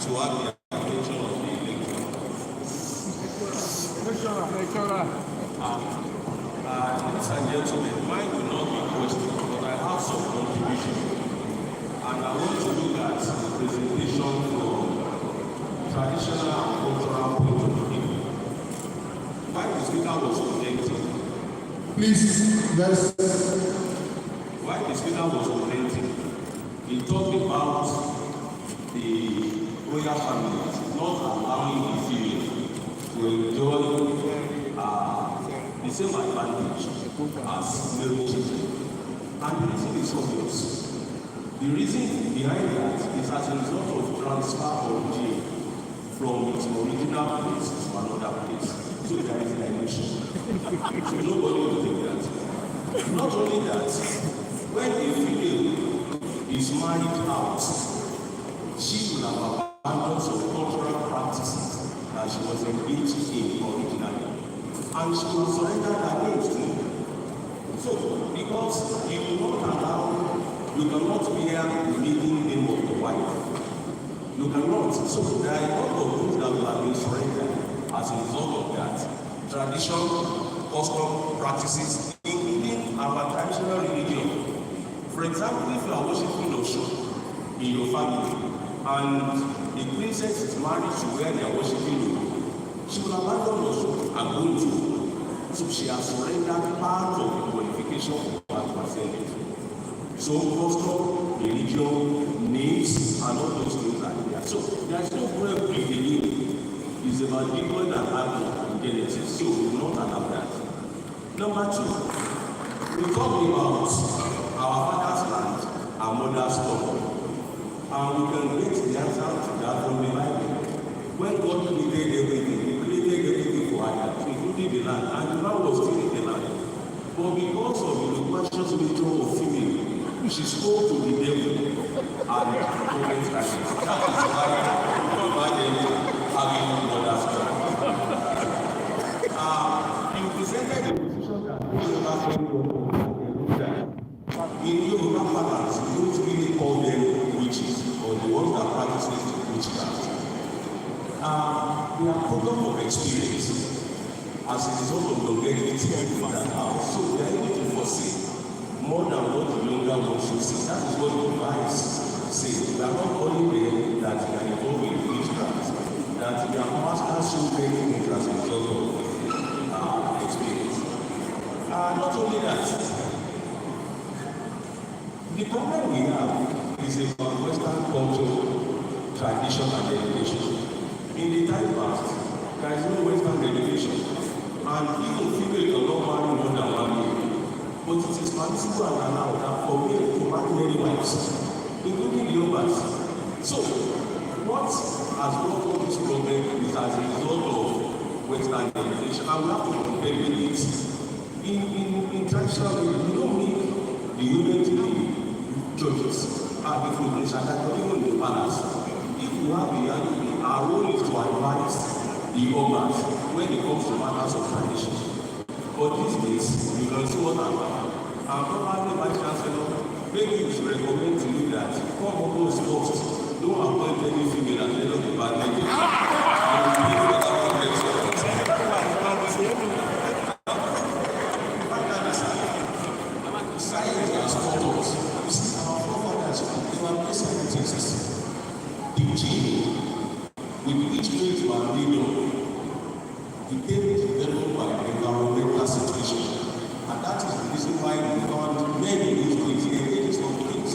to have the attention of the electorate. Ladies and gentlemen, mine will not be questioned, but I have some contribution. And I want to look at the presentation from traditional and cultural point of view. Why the speaker was presenting? Please, let's. Why the speaker was presenting? He talked about the royal families not allowing the female to enjoy the same advantage as male children. And the reason is obvious. The reason behind that is as a result of transfer of gene from its original place to another place. So there is dimension. So nobody will take that. Not only that, when a female is married out, she will have abandoned some cultural practices that she was engaged in originally. And she will surrender her names to. So, because you will not allow, you cannot bear the maiden name of the wife. You cannot. So there are a lot of things that will have been surrendered as a result of that. Tradition, custom, practices, including our traditional religion. For example, if you are worshiping Osho in your family, and the princess is married to where they are worshiping you, she will abandon Osho and go to. So she has surrendered part of the qualification for what was said. So custom, religion, names, and all those things are there. So there is no problem with the name. It's about people that have in Genesis. So we will not allow that. Number two, we talk about our father's land, our mother's story. And we can get the answer to that from the Bible. When God created everything, He created everything for Adam, including the land, and the man was still in the land. But because of the questions nature of female, she spoke to the devil and promised that is why having mother's story. You presented the position that in Yoruba parlance, we don't really call them witches or the ones that practice witchcraft. They are product of experience as a result of longevity in that house. So they are able to foresee more than what the younger ones should see. That is what the advice say. We are not calling them that they are involved in witchcraft, that their masters show many things as a result of experience. Not only that, the problem we have is about Western culture, tradition, and education. In the time past, there is no Western education, and even female cannot marry more than one male. But it is permissible and allowed that for male to marry many wives, including the Yorubas. So, what has brought all this problem is as a result of Western education, and we have to compare with it. In traditional way, we don't need the women to be churches, the foundations, and even in the palace. If we have the reality, our role is to advise the Yorubas when it comes to matters of tradition. But these days, you can see what happened. And probably Vice Chancellor, maybe we should recommend to you that come on those posts, don't appoint any female at the end of the bad Science has taught us. Our forefathers, they were very scientists. The gene with each trait to our leader became developed by environmental situation. And that is the reason why we found many injuries in ages of things.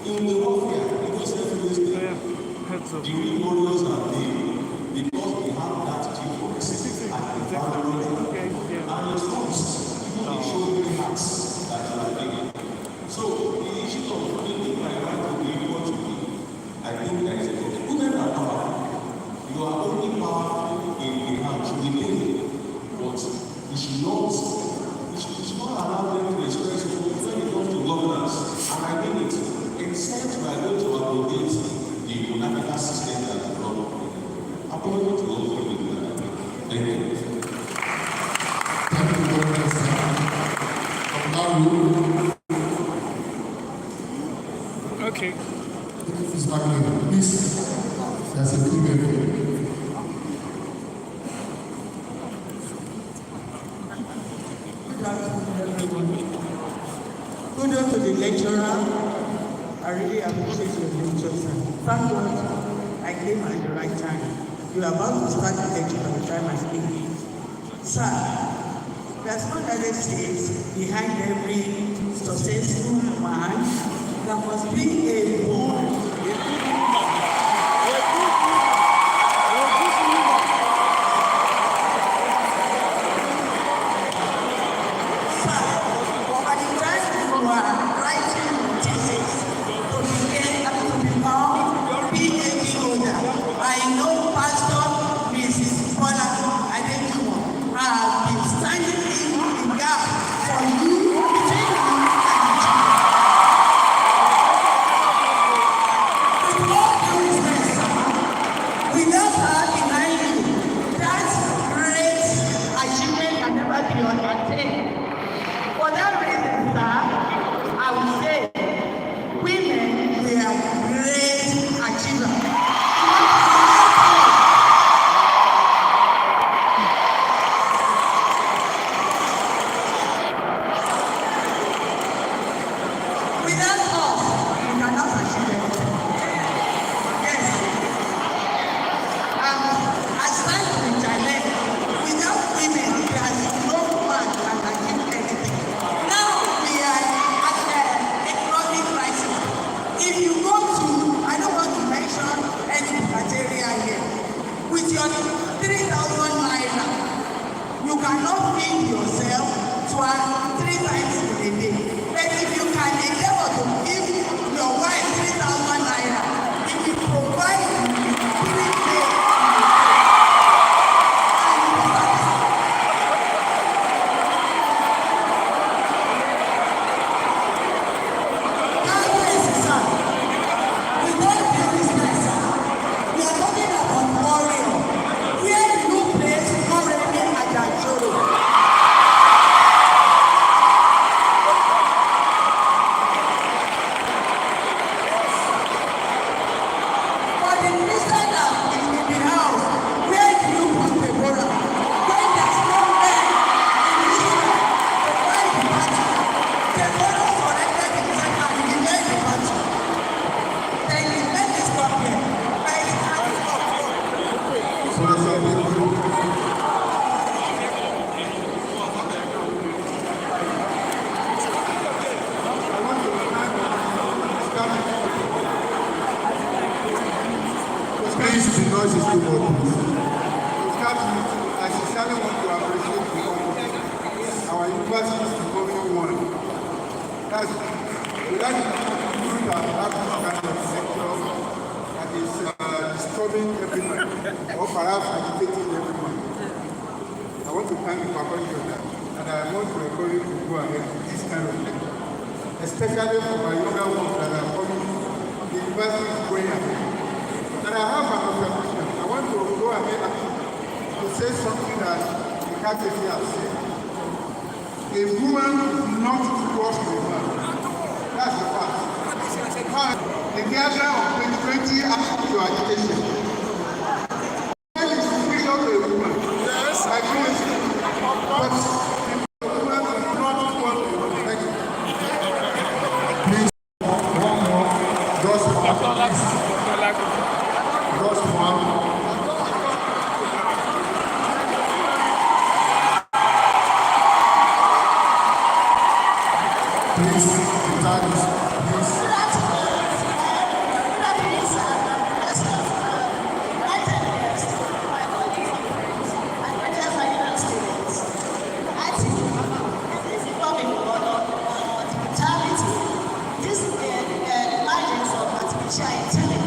In the warfare, it was definitely the real warriors are there because we have that gene for resistance and environment. And it comes, even they show the facts that you are doing. So, the issue of thinking my right to be what to be, I think that is a problem. Women are powerful. You are only powerful in the hands, in the name. But you should not allow them to express it when it comes to governance. And I mean it, except we are going to abrogate the monarchical system that is brought up. Apology to all of you. Thank you. Thank you very much, sir. Okay. Please. There's a female here. Good afternoon, everyone. Kudos to the lecturer. I really appreciate your lecture, sir. Thank God I came at the right time. You are about to start the lecture by the time I speak. Sir, there's one other state behind every successful man. There must be a woman. Intelligence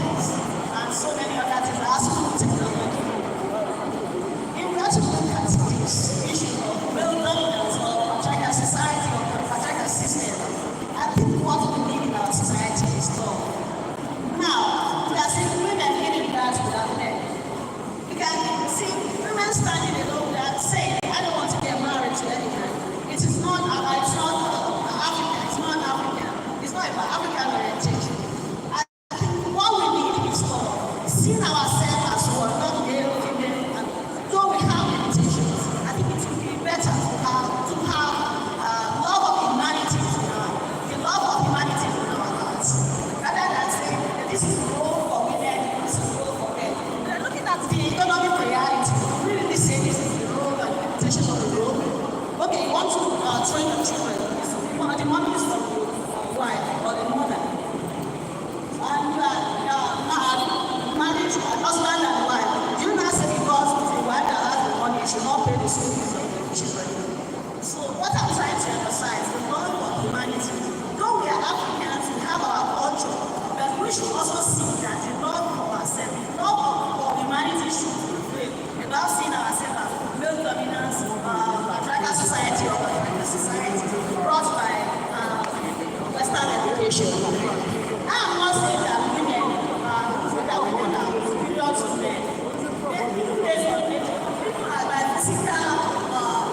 souls of the children. So what I'm trying to emphasize, the love of humanity. Though we are Africans, we have our culture, but we should also see that the love of ourselves, the love of humanity should prevail without seeing ourselves as male dominance, patriarchal society or patriarchal society brought by Western education. I'm not saying that women are superior to men. Based on nature, people are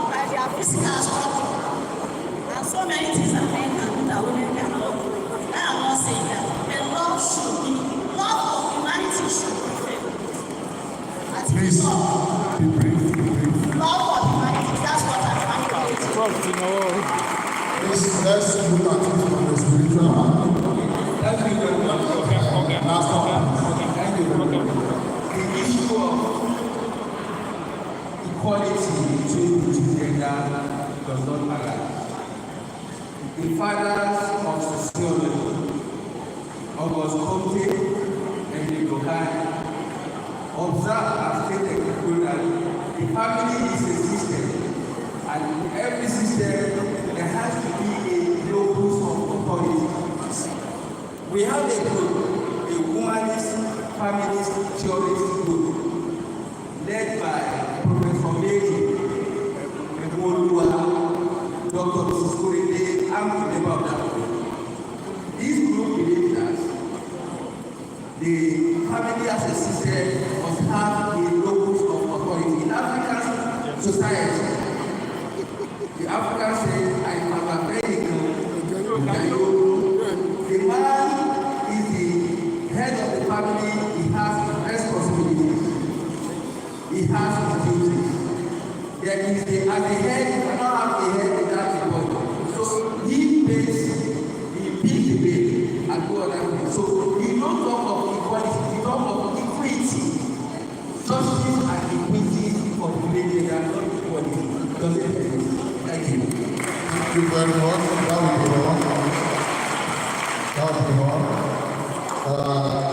by their physical structure. And so many things that men can do that women cannot do. I am not saying that. But love should be, love of humanity should be fair. Please, be brief. Love of humanity, that's what I'm trying to do. Let's look at it from the spiritual hand. Let's be very much. Last one. Thank you very much. The issue of equality between the two genders does not matter. The fathers of sociology, August Comte and the Gohan, observed and stated that the family is a system, and every system there has to be a locus of authority. We have a group, a humanist, feminist, theorist group, led by Professor Mary Emolua, Dr. Mrs. Korede, and about that. This group believes that the family as a system must have a locus of authority. In African society, the African say, I am American, the man is the head of the family, he has responsibilities, he has duties. There is the, at the head, you cannot have a head without a body. So he pays the bill and go on that way. So we don't talk of equality, we talk of equity. Justice and equity for the lady and not equality. Does it make sense? Thank you. Thank you very much. That will be all.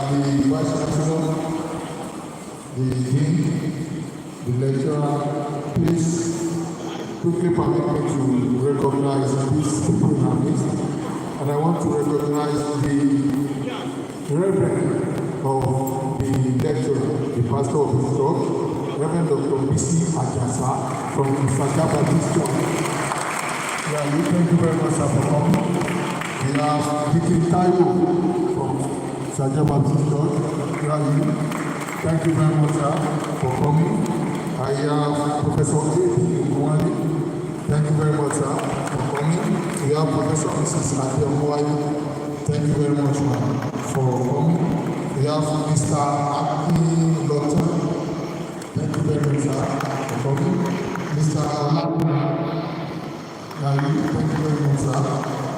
The Vice Chancellor, the Dean, the lecturer, please quickly permit me to recognize these people in our midst. And I want to recognize the Reverend of the lecturer, the pastor of his church, Reverend Dr. B.C. Ajasa from Sajaba District. Thank you very much, sir, for coming. We have Deacon Taiwo from Sajaba District. Thank you very much, sir, for coming. I have Professor A.P. Mwani. Thank you very much, sir, for coming. We have Professor Mrs. Nadia Mwai. Thank you very much, ma'am, for coming. We have Mr. Aki Lotta. Thank you very much, sir, for coming. Mr. Alana. Thank you very much, sir.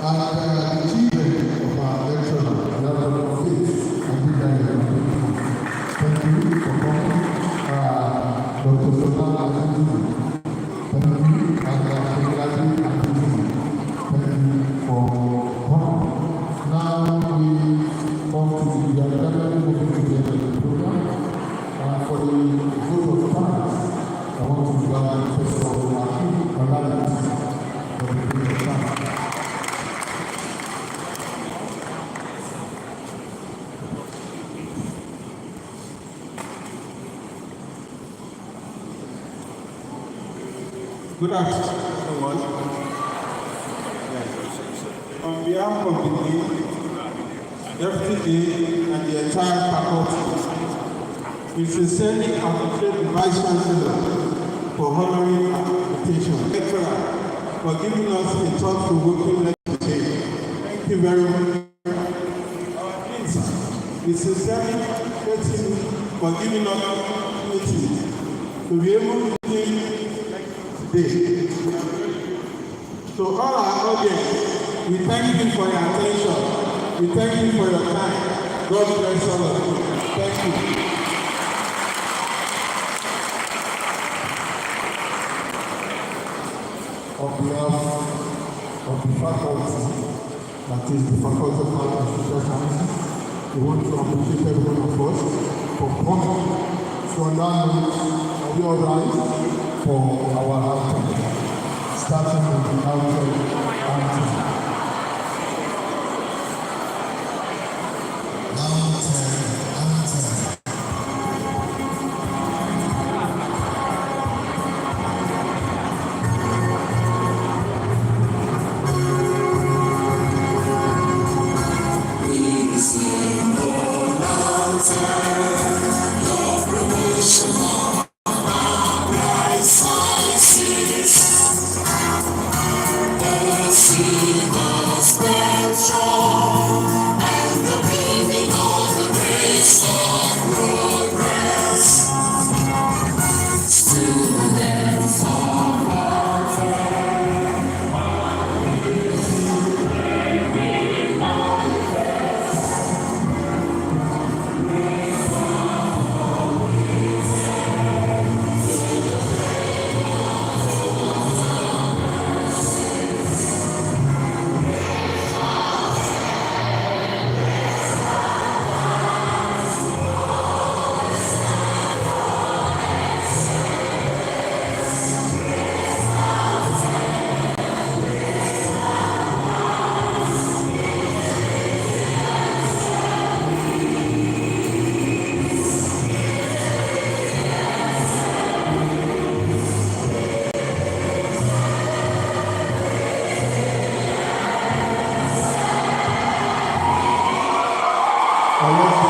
And the children of our lecturer, Dr. Fass, thank you for coming. Dr. Sultan, thank you, and thank you for coming. Now we come to the gathering moving to the end of the program. And for the vote of thanks, I want to invite Professor Aki Alanis for the vote of thanks. Good afternoon, everyone. On behalf of the Dean, Deputy Dean, and the entire faculty, we sincerely appreciate the Vice Chancellor for honoring our invitation, lecturer for giving us a thought-provoking lecture today. Thank you very much. We sincerely thank you for giving us the opportunity to be able to give today. So all our audience, we thank you for your attention. We thank you for your time. God bless all of you. Thank you. On behalf of the faculty, that is the Faculty of Art and Social Sciences, we want to appreciate every one of us for coming. So on that note, are we all right? for our anthem, starting with the anthem. I want